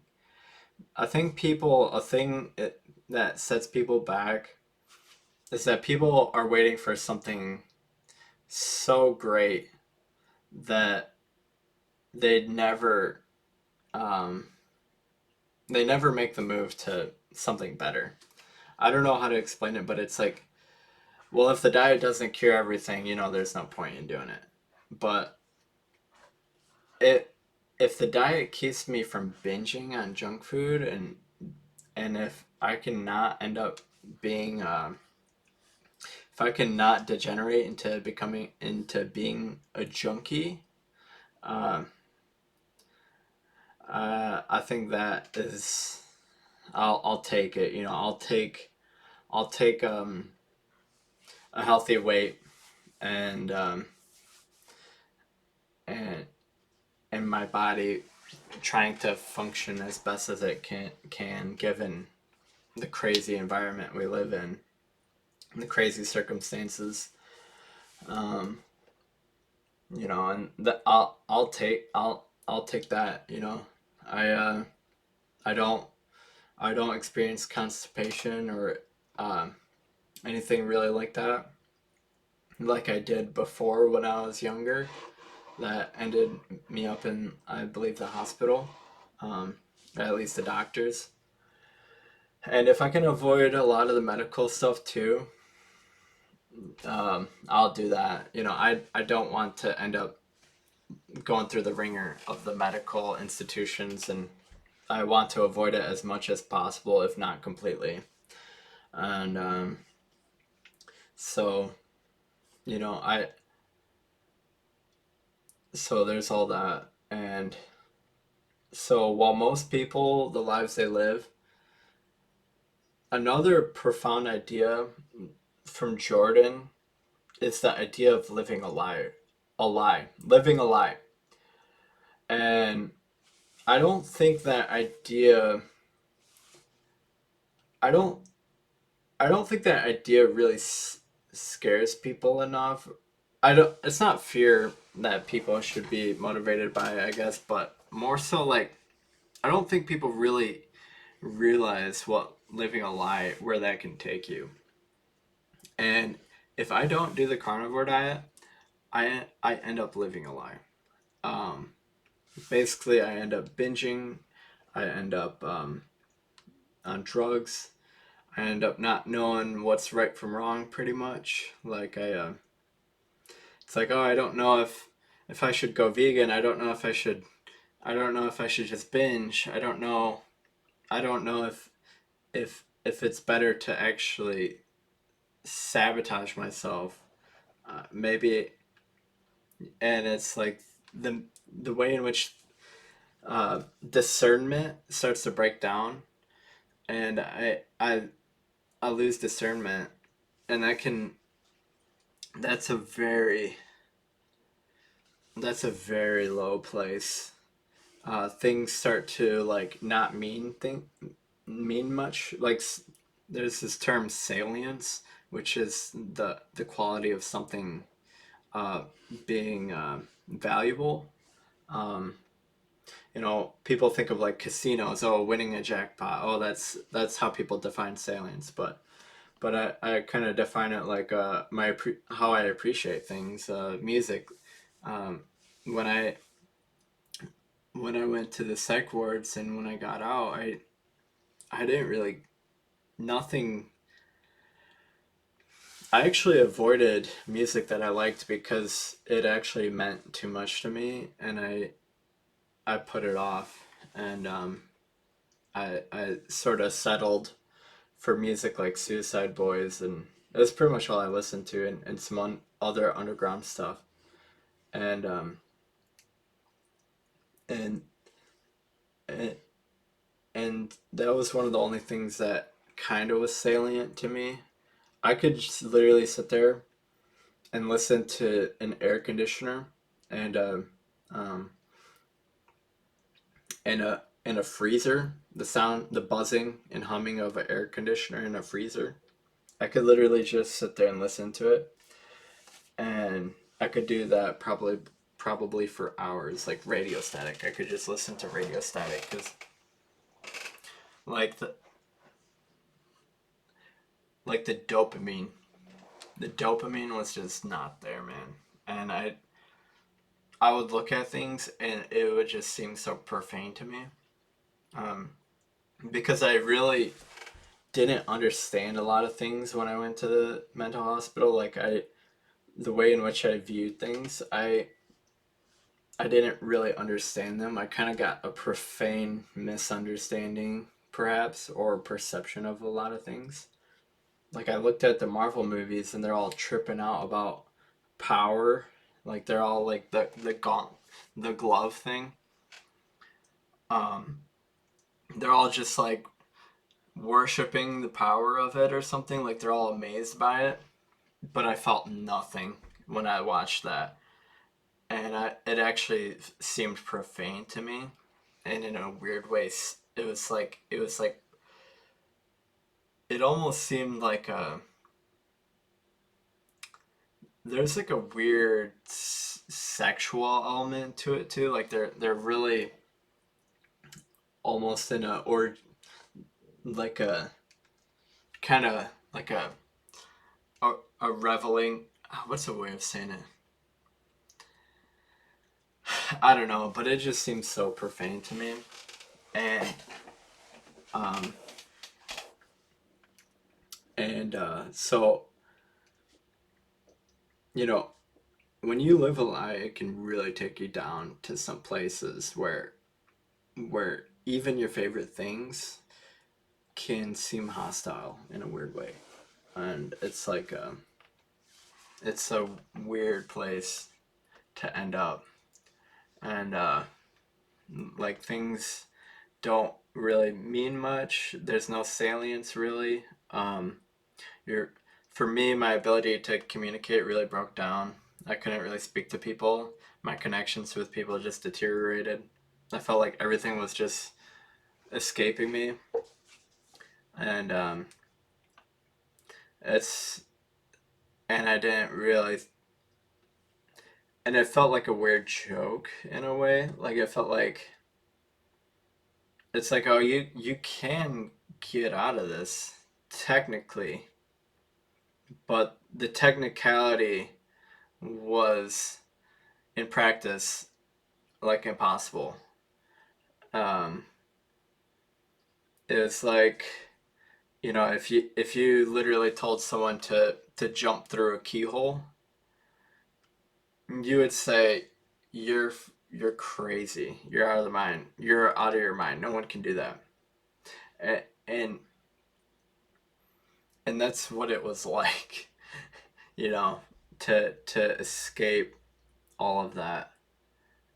I think that sets people back is that people are waiting for something so great that they never um, they never make the move to something better. I don't know how to explain it, but it's like, well, if the diet doesn't cure everything, there's no point in doing it. But it if the diet keeps me from binging on junk food, and if I cannot end up being if I cannot degenerate into being a junkie, uh, I think that is I'll take it. You know, I'll take a healthy weight and and and my body trying to function as best as it can given the crazy environment we live in and the crazy circumstances. Um, you know, and I'll take that. You know, I uh, I don't I don't experience constipation or um, anything really like that, like I did before when I was younger. That ended me up in, I believe, the hospital, um, or at least the doctors. And if I can avoid a lot of the medical stuff too, I'll do that. You know, I don't want to end up going through the ringer of the medical institutions, and I want to avoid it as much as possible, if not completely. And so, you know, so there's all that. And so while most people, the lives they live, another profound idea from Jordan is the idea of living living a lie. And I don't think that idea, I don't, I don't think that idea really scares people enough. It's not fear that people should be motivated by, I guess, but more so like, I don't think people really realize what living a lie, where that can take you. And if I don't do the carnivore diet, I end up living a lie. Um, Basically, I end up binging. I end up on drugs. I end up not knowing what's right from wrong, pretty much. It's like, oh, I don't know if I should go vegan. I don't know if I should. I don't know if I should just binge. I don't know. I don't know if it's better to actually sabotage myself. Maybe, and it's like the way in which discernment starts to break down, and I lose discernment, and that's a very that's a very low place. Things start to like not mean much. Like there's this term salience, which is the quality of something uh, being valuable. Um, you know, people think of like casinos. Oh, winning a jackpot. Oh, that's how people define salience. But I kind of define it like how I appreciate things. Music. Um, when I went to the psych wards and when I got out, I didn't really nothing. I actually avoided music that I liked because it actually meant too much to me, and I put it off, and I sort of settled for music like Suicide Boys, and that's pretty much all I listened to, and some other underground stuff, and and and and that was one of the only things that kind of was salient to me. I could just literally sit there and listen to an air conditioner and um, and a freezer, the sound, the buzzing and humming of an air conditioner in a freezer. I could literally just sit there and listen to it, and I could do that probably for hours, like radio static. I could just listen to radio static because like the the dopamine was just not there, man. And I would look at things and it would just seem so profane to me, um, because I really didn't understand a lot of things when I went to the mental hospital. Like the way in which I viewed things, I didn't really understand them. I kind of got a profane misunderstanding, perhaps, or perception of a lot of things. Like I looked at the Marvel movies and they're all tripping out about power. Like they're all like the glove thing. Um, they're all just like worshiping the power of it or something. Like they're all amazed by it. But I felt nothing when I watched that, and it actually seemed profane to me, and in a weird way, it was like it almost seemed like a there's like a weird sexual element to it too. Like they're really almost in a or like a kind of like a reveling. What's the way of saying it? I don't know, but it just seems so profane to me, and um so you know when you live a lie, it can really take you down to some places where even your favorite things can seem hostile in a weird way, and it's a weird place to end up, and like things don't really mean much. There's no salience really. You're For me, my ability to communicate really broke down. I couldn't really speak to people. My connections with people just deteriorated. I felt like everything was just escaping me, and it's and I didn't really, and it felt like a weird joke in a way. Like it felt like it's like, oh, you can get out of this technically, but the technicality was in practice like impossible. Um, it's like, if you literally told someone to jump through a keyhole, you would say you're you're crazy. You're out of the mind. You're out of your mind. No one can do that. And and that's what it was like, you know, to escape all of that.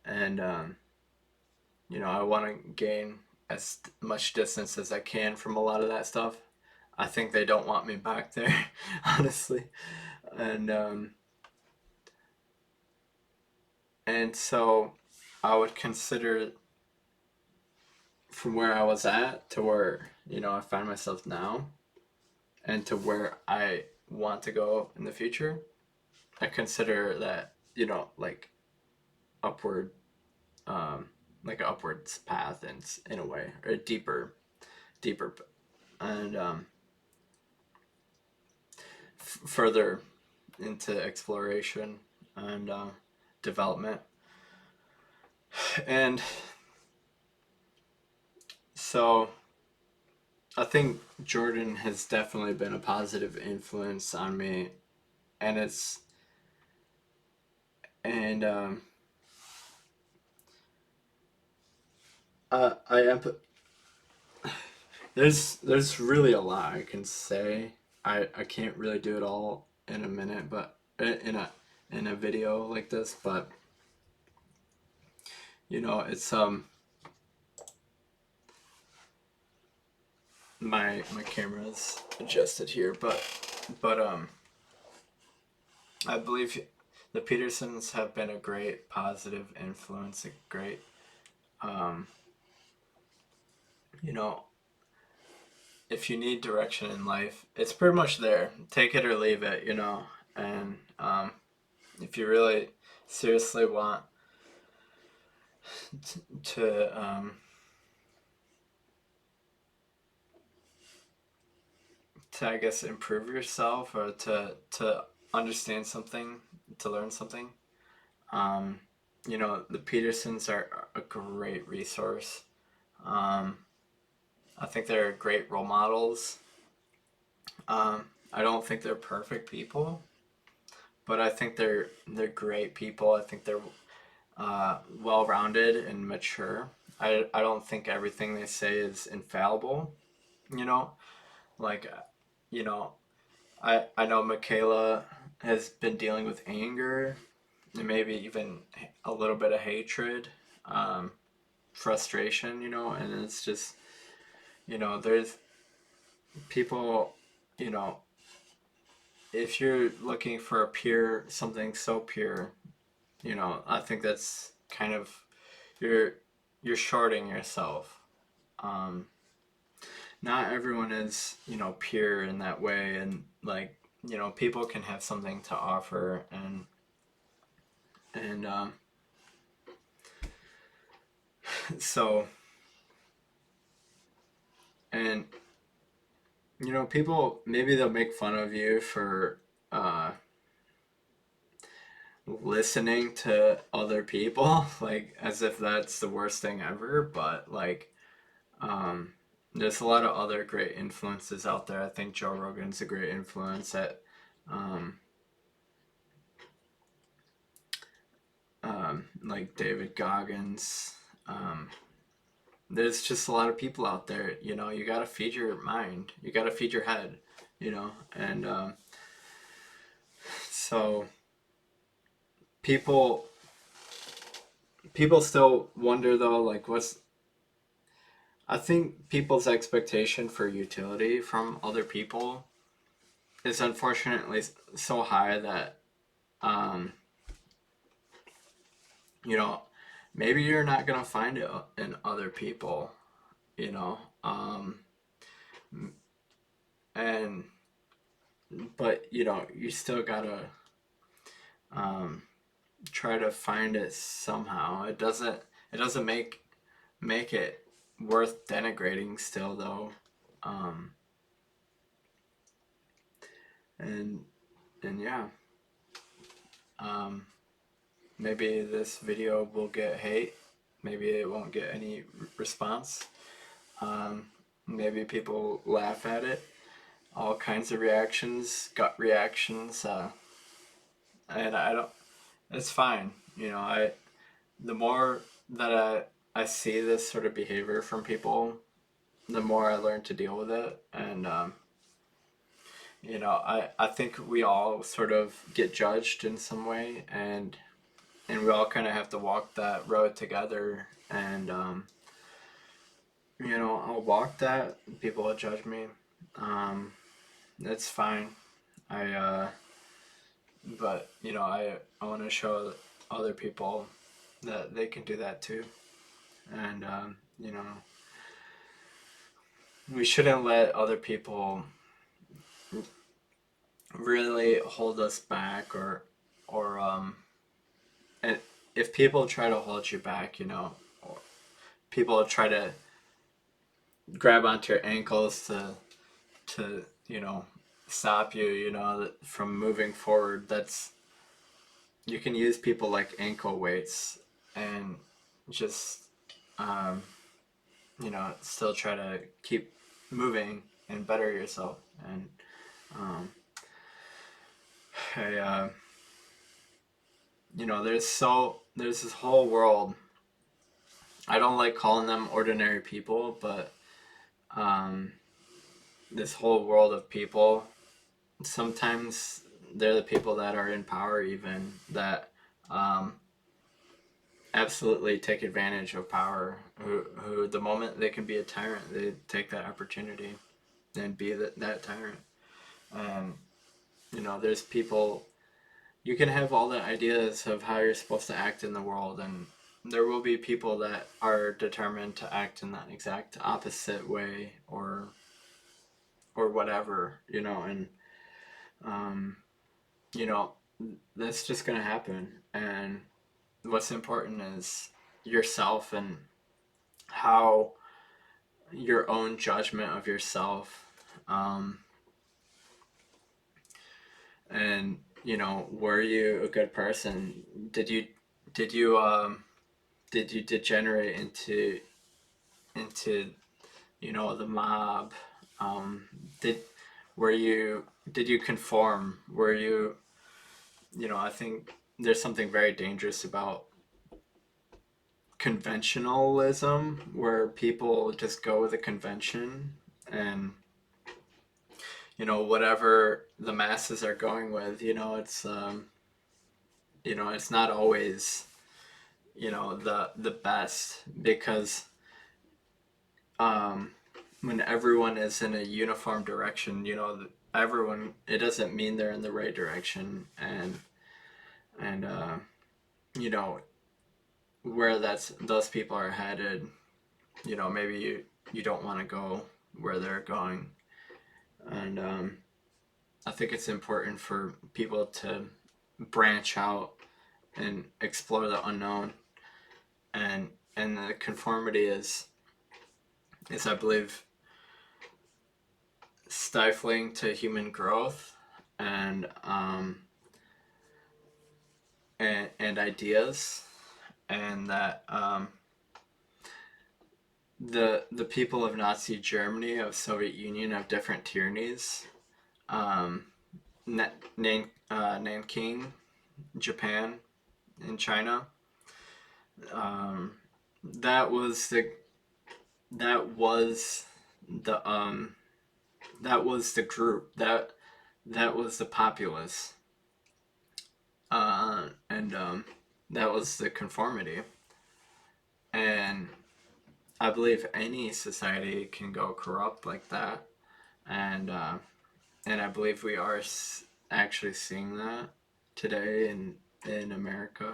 And I want to gain as much distance as I can from a lot of that stuff. I think they don't want me back there, honestly. And so I would consider from where I was at to where, I find myself now and to where I want to go in the future. I consider that, upward, um, like an upwards path in a way, or a deeper, and further into exploration and development. And so I think Jordan has definitely been a positive influence on me, and it's and I am. There's really a lot I can say. I can't really do it all in a minute, but in a video like this, but it's my camera's adjusted here, but I believe the Petersons have been a great positive influence, a great um you know if you need direction in life, it's pretty much there. Take it or leave it, and if you really seriously want to I guess improve yourself, or to understand something, to learn something. Um, the Petersons are a great resource. Um, I think they're great role models. I don't think they're perfect people, but I think they're great people. I think they're well rounded and mature. I don't think everything they say is infallible, you know? Like, you know, I know Michaela has been dealing with anger and maybe even a little bit of hatred, um, frustration, and it's just, there's people, you know, if you're looking for a pure, something so pure, I think that's kind of, you're, you're shorting yourself. Um, Not everyone is, pure in that way. And like, people can have something to offer and so, and, people, maybe they'll make fun of you for, uh, listening to other people, like as if that's the worst thing ever. But like, um, there's a lot of other great influences out there. I think Joe Rogan's a great influence at, um, like David Goggins. Um, there's just a lot of people out there. You got to feed your mind. You got to feed your head. And so people people still wonder though, like what's I think people's expectation for utility from other people is unfortunately so high that um, you know maybe you're not gonna find it in other people, you know, um, and but you still gotta um, try to find it somehow. It doesn't make it worth denigrating still though, um, and and yeah. Um, Maybe this video will get hate. Maybe it won't get any response. Um, Maybe people laugh at it. All kinds of reactions, gut reactions, and I don't. It's fine. The more that I see this sort of behavior from people, the more I learn to deal with it, and I think we all sort of get judged in some way, and we all kind of have to walk that road together. And I'll walk that. People will judge me. Um, it's fine. I But I want to show other people that they can do that too. And we shouldn't let other people really hold us back, or and if people try to hold you back, or people try to grab onto your ankles to stop you, from moving forward. That's You can use people like ankle weights and just um, still try to keep moving and better yourself. And um, I there's this whole world. I don't like calling them ordinary people, but um, this whole world of people, sometimes they're the people that are in power, even that um, absolutely take advantage of power. Who the moment they can be a tyrant, they take that opportunity and be that tyrant. Um, there's people. You can have all the ideas of how you're supposed to act in the world, and there will be people that are determined to act in that exact opposite way, or whatever, and um, you know that's just gonna happen. And what's important is yourself and how your own judgment of yourself, um, and were you a good person? Did you degenerate into the mob? um, did did you conform? Were you I think there's something very dangerous about conventionalism where people just go with a convention and whatever the masses are going with, it's not always the best because um when everyone is in a uniform direction, everyone, it doesn't mean they're in the right direction. And you know where those people are headed, maybe you don't want to go where they're going. And I think it's important for people to branch out and explore the unknown. And the conformity is I believe stifling to human growth and and ideas. And that the people of Nazi Germany, of Soviet Union, of different tyrannies, um, Nanking, Japan, and China. Um, that was the that was the that was the group that was the populace, and that was the conformity. And I believe any society can go corrupt like that, and I believe we are actually seeing that today in America.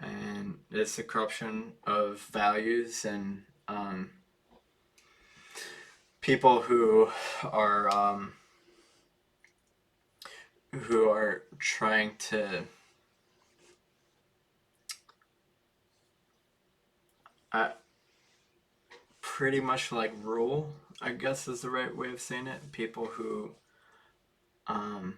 And it's the corruption of values and people who are trying to uh, pretty much like rule, I guess is the right way of saying it. People who um,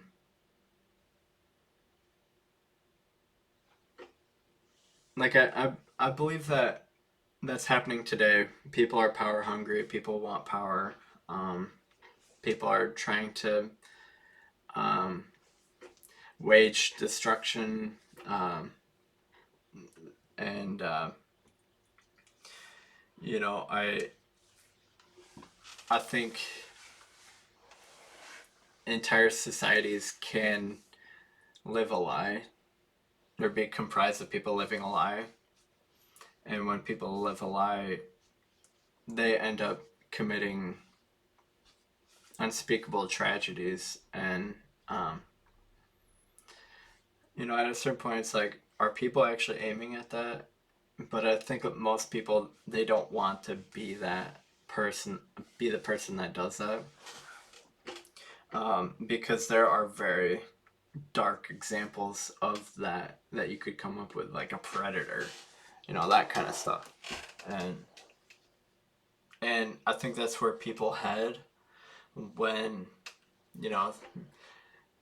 like I believe that that's happening today. People are power hungry. People want power. Um, People are trying to um, wage destruction, um, and you know, I think entire societies can live a lie or be comprised of people living a lie. And when people live a lie, they end up committing unspeakable tragedies. And um, at a certain point, it's like, are people actually aiming at that? But I think that most people, they don't want to be that person, be the person that does that, because there are very dark examples of that you could come up with, like a predator, that kind of stuff. And I think that's where people head when, you know,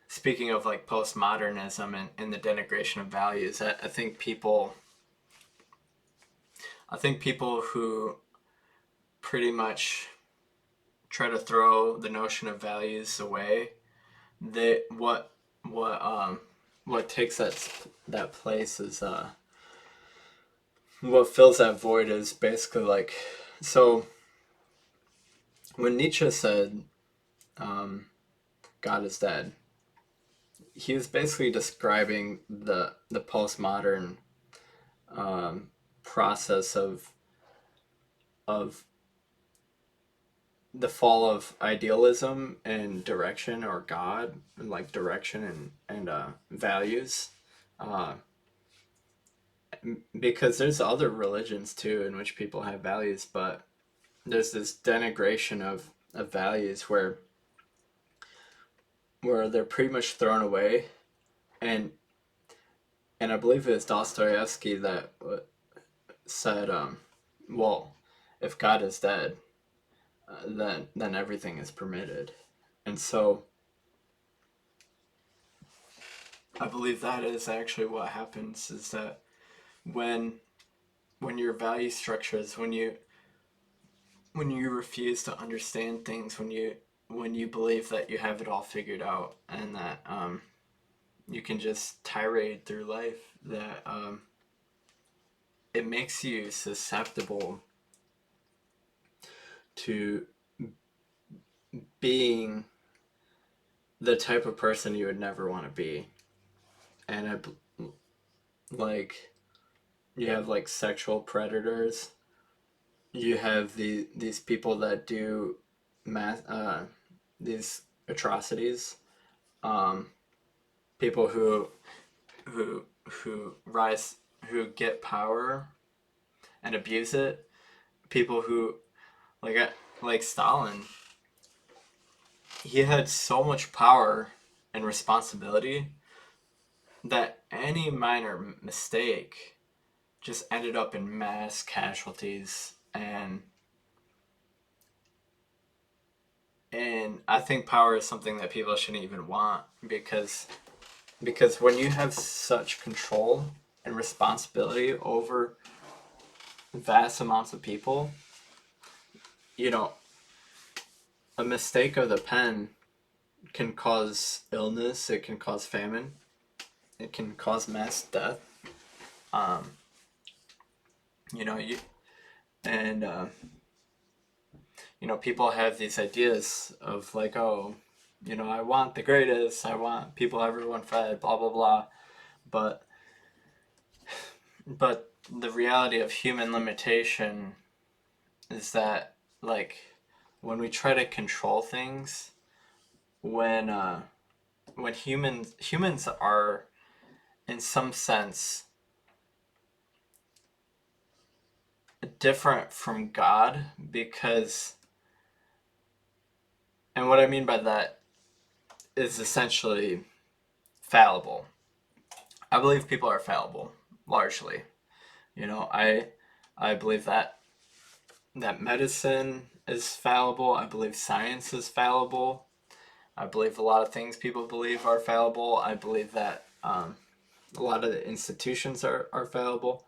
speaking of like postmodernism and the denigration of values. I think people who pretty much try to throw the notion of values away, they what what takes that place is what fills that void is basically like, so when Nietzsche said um, God is dead, he was basically describing the postmodern um, process of the fall of idealism and direction, or God, and like direction and values, uh, because there's other religions too in which people have values, but there's this denigration of values where they're pretty much thrown away. And and I believe it's Dostoevsky that said, well, if God is dead, then everything is permitted. And so I believe that is actually what happens, is that when your value structures, when you refuse to understand things, when you believe that you have it all figured out, and that you can just tirade through life, that it makes you susceptible to being the type of person you would never want to be. And like you have like sexual predators. You have these people that do mass these atrocities. Um, People who rise who get power and abuse it. People who like like Stalin. He had so much power and responsibility that any minor mistake just ended up in mass casualties, and I think power is something that people shouldn't even want, because when you have such control and responsibility over vast amounts of people, you know, a mistake of the pen can cause illness, it can cause famine, it can cause mass death. Um, you know, you and people have these ideas of like, oh, I want the greatest, I want people, everyone fed, blah blah blah. But the reality of human limitation is that, like, when we try to control things, when humans are in some sense different from God, because, and what I mean by that is essentially fallible. I believe people are fallible largely. I believe that medicine is fallible. I believe science is fallible. I believe a lot of things people believe are fallible. I believe that a lot of the institutions are fallible.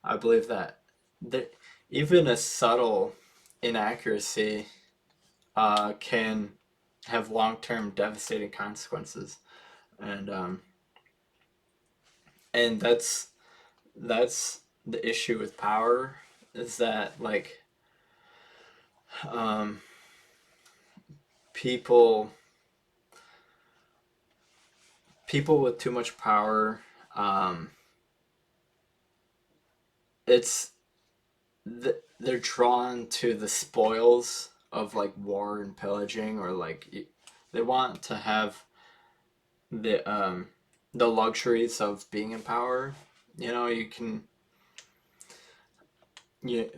I believe that even a subtle inaccuracy can have long-term devastating consequences, and that's the issue with power, is that, like, um, people people with too much power, um, it's they're drawn to the spoils of like war and pillaging, or like they want to have the the luxuries of being in power. You can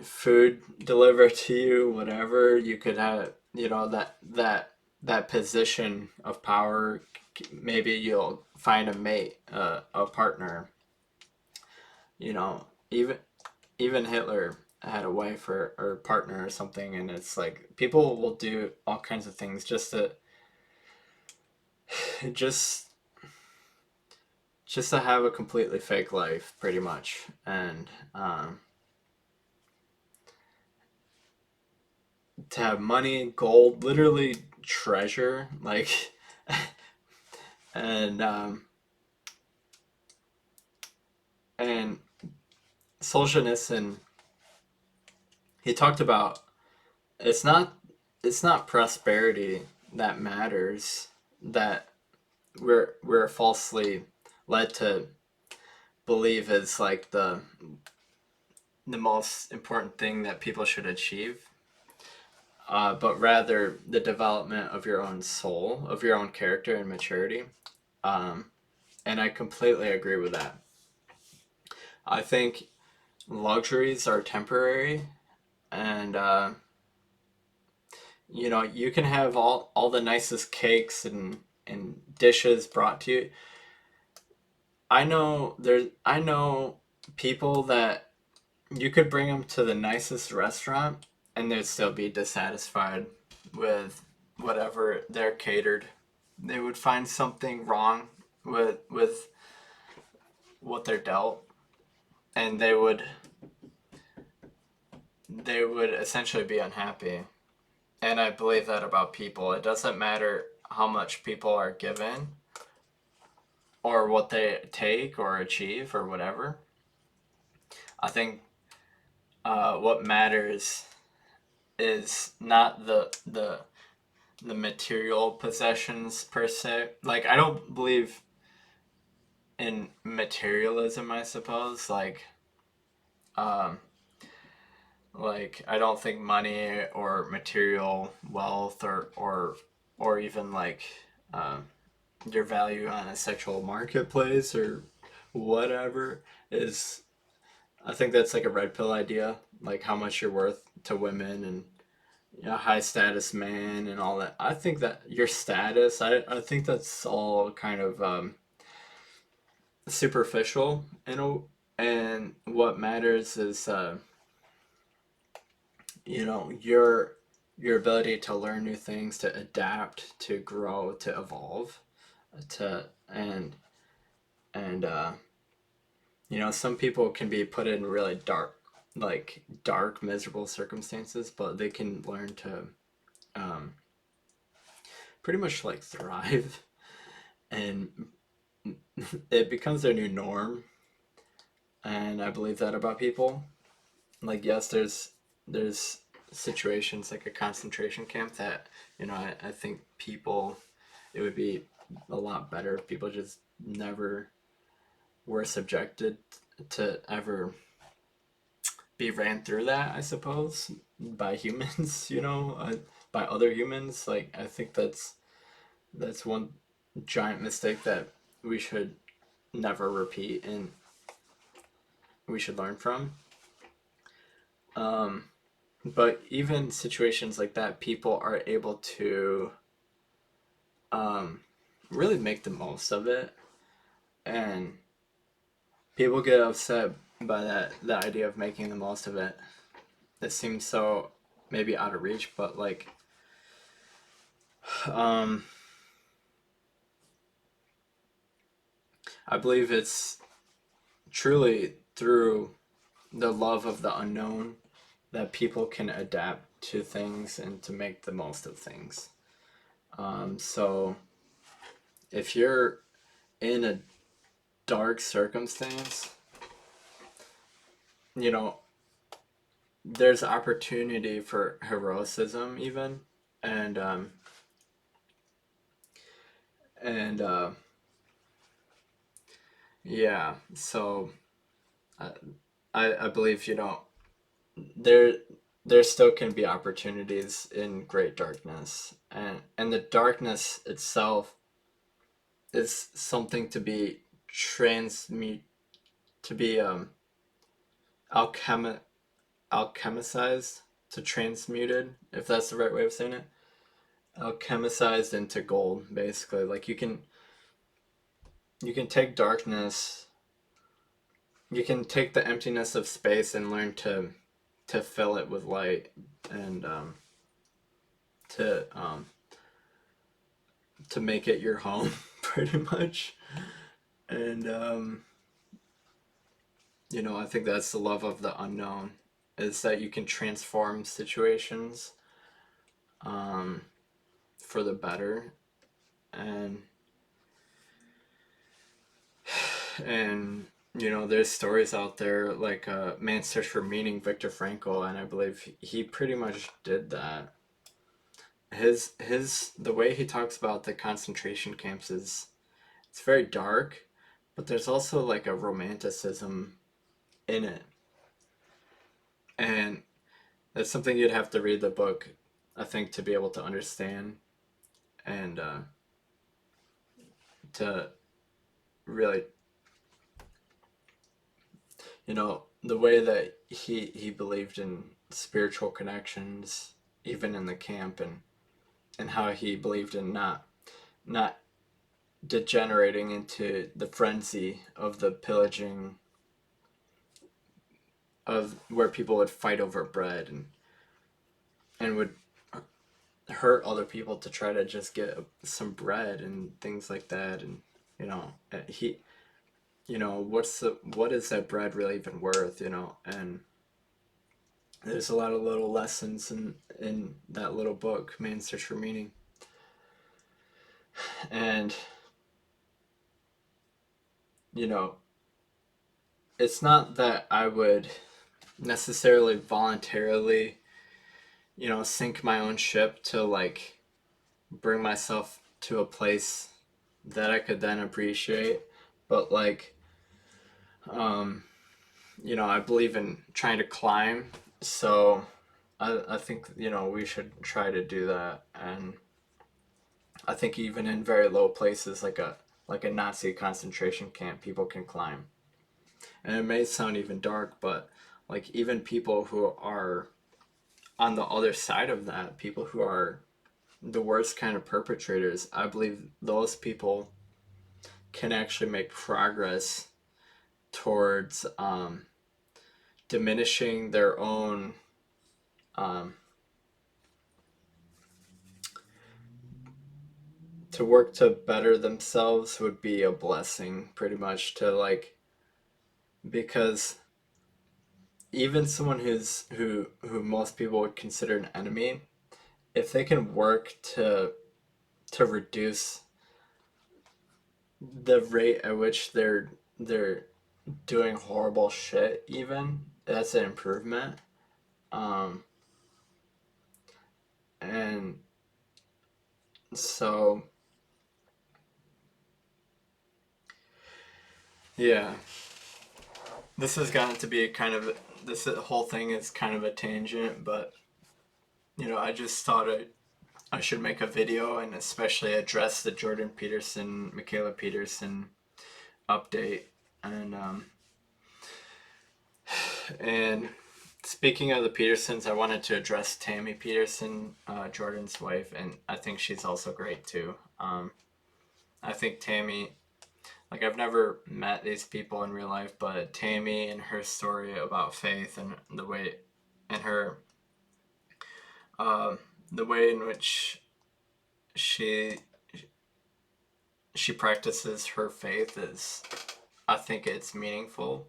food delivered to you, whatever. You could have, that position of power. Maybe you'll find a mate, a partner. You know, even Hitler had a wife or partner or something, and it's like people will do all kinds of things just just to have a completely fake life, pretty much. And to have money, gold, literally treasure, like, and and Solzhenitsyn, he talked about, it's not it's not prosperity that matters, that we're falsely led to believe is like the most important thing that people should achieve, but rather the development of your own soul, of your own character and maturity. Um, and I completely agree with that. I think luxuries are temporary, and you can have all the nicest cakes and dishes brought to you. I know people that you could bring them to the nicest restaurant and they'd still be dissatisfied with whatever they're catered. They would find something wrong with what they're dealt, and they would essentially be unhappy. And I believe that about people. It doesn't matter how much people are given or what they take or achieve or whatever. I think what matters is not the material possessions per se. Like I don't believe in materialism, I suppose. Um, like I don't think money or material wealth or even like um, your value on a sexual marketplace or whatever is. I think that's like a red pill idea, like how much you're worth to women and high status man and all that. I think that your status, I think that's all kind of superficial, and what matters is your ability to learn new things, to adapt, to grow, to evolve, to and some people can be put in really dark miserable circumstances, but they can learn to um, pretty much like thrive, and it becomes their new norm. And I believe that about people. Like, yes, there's situations like a concentration camp that I think people, it would be a lot better if people just never were subjected to ever be ran through that, I suppose, by humans, by other humans. Like, I think that's one giant mistake that we should never repeat and we should learn from. Um, but even situations like that, people are able to um, really make the most of it, and people get upset by that idea of making the most of it. It seems so maybe out of reach, but like um, I believe it's truly through the love of the unknown that people can adapt to things and to make the most of things. So if you're in a dark circumstance, you know, there's opportunity for heroism even, and and yeah. So I I believe there there still can be opportunities in great darkness, and the darkness itself is something to be transmute to be alchemi- alchemicized to transmuted, if that's the right way of saying it. Alchemicized into gold, basically. Like you can take darkness, you can take the emptiness of space and learn to fill it with light, and to to make it your home, pretty much. And I think that's the love of the unknown, is that you can transform situations um, for the better, and and there's stories out there like Man's Search for Meaning, Viktor Frankl, and I believe he pretty much did that. His the way he talks about the concentration camps is, it's very dark, but there's also like a romanticism in it, and that's something you'd have to read the book, I think, to be able to understand, and to really, the way that he believed in spiritual connections, even in the camp, and how he believed in not degenerating into the frenzy of the pillaging of where people would fight over bread and would hurt other people to try to just get some bread and things like that. And he what is that bread really even worth, and there's a lot of little lessons in that little book, Man's Search for Meaning. And you know it's not that I would necessarily voluntarily, sink my own ship to like bring myself to a place that I could then appreciate. But like, um, I believe in trying to climb, so I think we should try to do that. And I think even in very low places like a Nazi concentration camp, people can climb. And it may sound even dark, but like even people who are on the other side of that, people who are the worst kind of perpetrators, I believe those people can actually make progress towards diminishing their own um, to work to better themselves would be a blessing pretty much to like because even someone who most people would consider an enemy, if they can work to reduce the rate at which they're doing horrible shit, even that's an improvement. um and so yeah, this has gotten to be a kind of this whole thing is kind of a tangent, but I just thought I should make a video and especially address the Jordan Peterson, Michaela Peterson update. And um and speaking of the Petersons, I wanted to address Tammy Peterson, Jordan's wife, and I think she's also great too. I think Tammy, like I've never met these people in real life, but Tammy and her story about faith and and her, uh, the way in which she she practices her faith is, I think it's meaningful.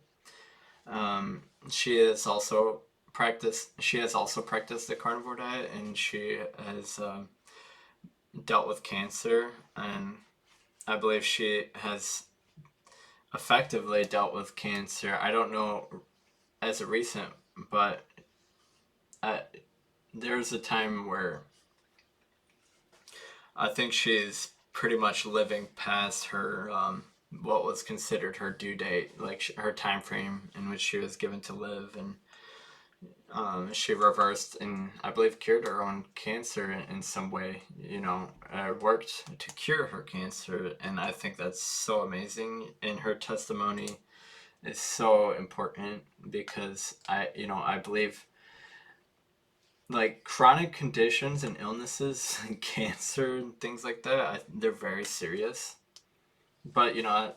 She has also practiced the carnivore diet, and she has dealt with cancer, and I believe she has effectively dealt with cancer. I don't know as a recent, but I, there's a time where I think she's pretty much living past her what was considered her due date, like her time frame in which she was given to live, and she reversed and I believe cured her own cancer in some way. Worked to cure her cancer, and I think that's so amazing. And her testimony is so important because I believe like chronic conditions and illnesses and cancer and things like that, they're very serious. But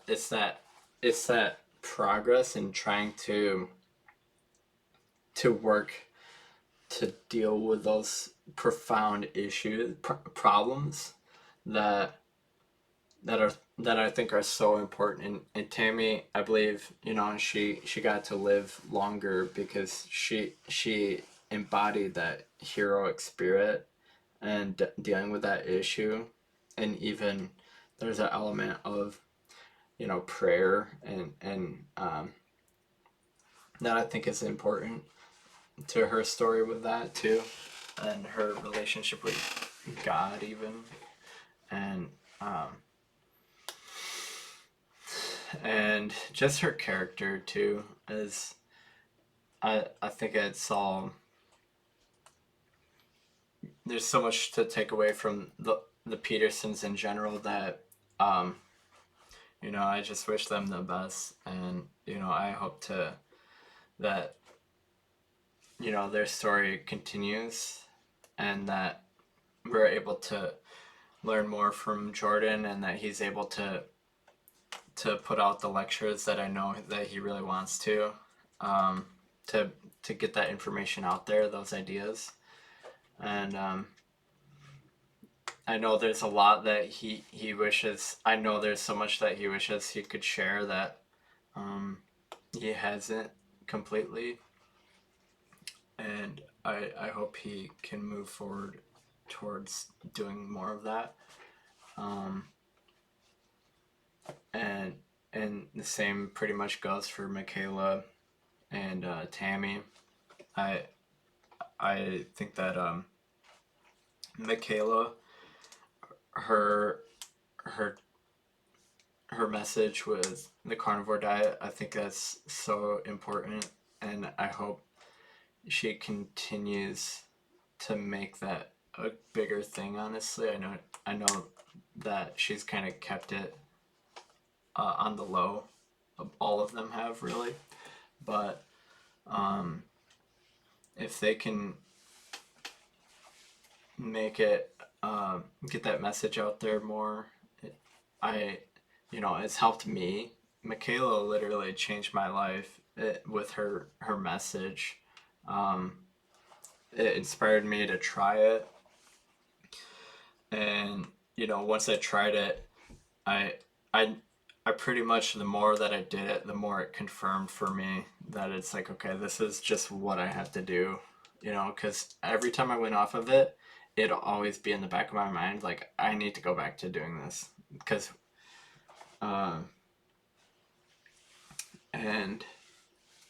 it's that progress in trying to work to deal with those profound problems that that I think are so important. And Tammy, I believe, she got to live longer because she embodied that heroic spirit and dealing with that issue. And even there's an element of prayer and that I think is important to her story with that too, and her relationship with God even, and um, and just her character too. Is I think it's all there's so much to take away from the Petersons in general that um, I just wish them the best, and I hope to that their story continues, and that we're able to learn more from Jordan, and that he's able to put out the lectures that I know that he really wants um, to to get that information out there, those ideas. And I know there's a lot that he wishes. I know there's so much that he wishes he could share that um, he hasn't completely. And I hope he can move forward towards doing more of that. Um, and and the same pretty much goes for Michaela. and Tammy. I I think that Michaela, her her her message with the carnivore diet, I think that's so important, and I hope she continues to make that a bigger thing. Honestly, I know that she's kind of kept it on the low. All of them have really, but um, if they can make it get that message out there more, I it's helped me. Michaela literally changed my life with her message. Um, it inspired me to try it, and once I tried it, I I I pretty much, the more that I did it, the more it confirmed for me that it's like, okay, this is just what I have to do. Because every time I went off of it, it'll always be in the back of my mind, like I need to go back to doing this. Because uh, and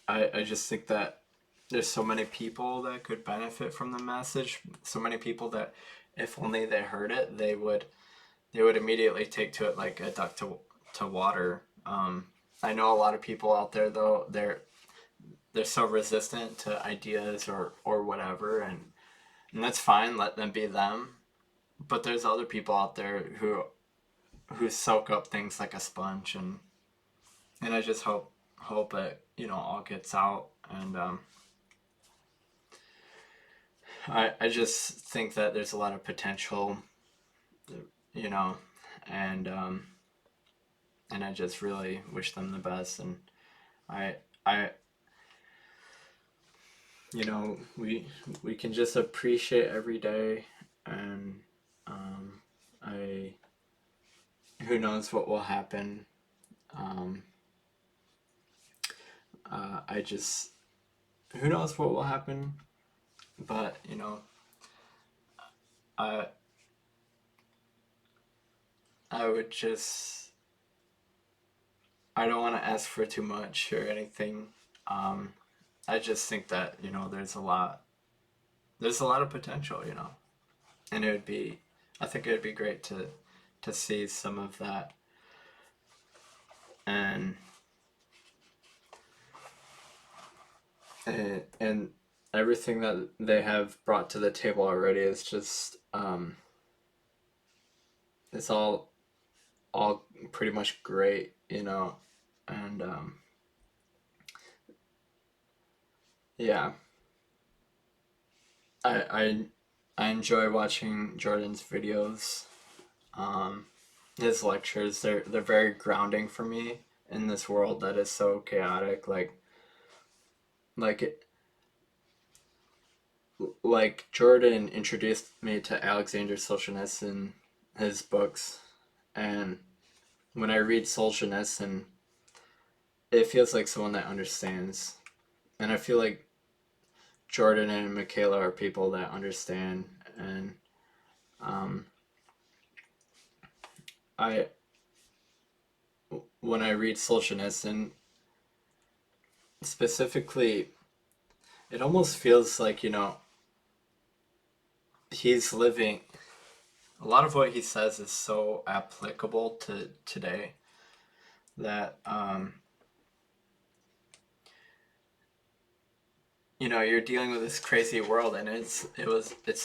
I just think that there's so many people that could benefit from the message. So many people that, if only they heard it, they would immediately take to it like a duck to water. I know a lot of people out there though, they're so resistant to ideas or whatever, and that's fine. Let them be them. But there's other people out there who soak up things like a sponge, and I just hope it all gets out, and I just think that there's a lot of potential, you know, and and I just really wish them the best, and I we can just appreciate every day, and um, I who knows what will happen. Um, I just who knows what will happen, but I I would just I don't want to ask for too much or anything. Um, I just think that there's a lot of potential, and I think it would be great to see some of that, and and everything that they have brought to the table already is just it's all pretty much great, and yeah, I I I enjoy watching Jordan's videos. Um, his lectures, they're very grounding for me in this world that is so chaotic. Like like Jordan introduced me to Alexander Solzhenitsyn, his books, and when I read Solzhenitsyn, it feels like someone that understands, and I feel like Jordan and Michaela are people that understand, and um, I when I read Solzhenitsyn specifically, it almost feels like he's living. A lot of what he says is so applicable to today that you're dealing with this crazy world, and it's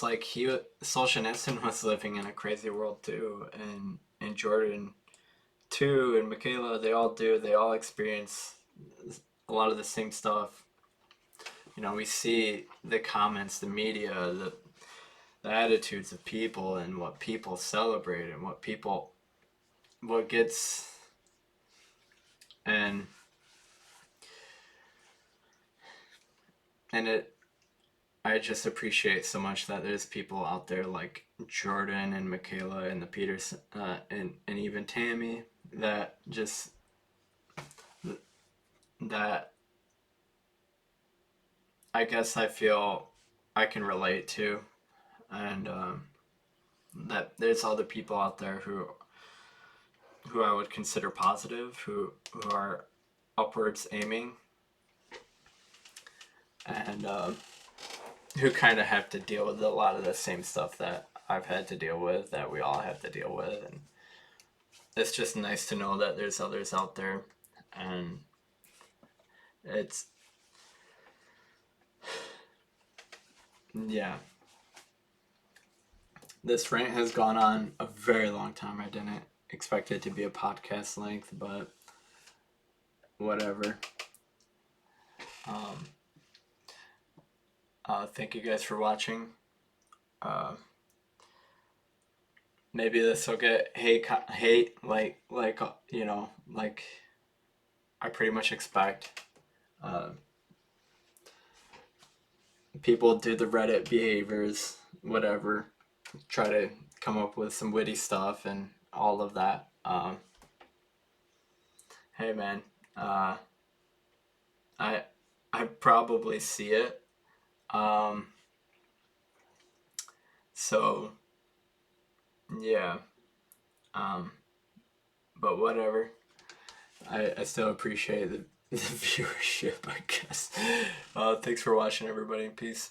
like Solzhenitsyn was living in a crazy world too, and Jordan too, and Michaela, they all experience a lot of the same stuff. We see the comments, the media, the attitudes of people, and what people celebrate, and what gets, and and it I just appreciate so much that there's people out there like Jordan and Michaela and the Peters and even Tammy that just that I guess I feel I can relate to, and that there's other people out there who I would consider positive, who are upwards aiming, and who kind of have to deal with a lot of the same stuff that I've had to deal with, that we all have to deal with. And it's just nice to know that there's others out there. And it's, yeah. This rant has gone on a very long time. I didn't expect it to be a podcast length, but whatever. Thank you guys for watching. Maybe this will get hate like like I pretty much expect. People do the Reddit behaviors, whatever, try to come up with some witty stuff and all of that. Hey man, I I probably see it. Um, so yeah, um, but whatever. I still appreciate the viewership, I guess. Thanks for watching, everybody. Peace.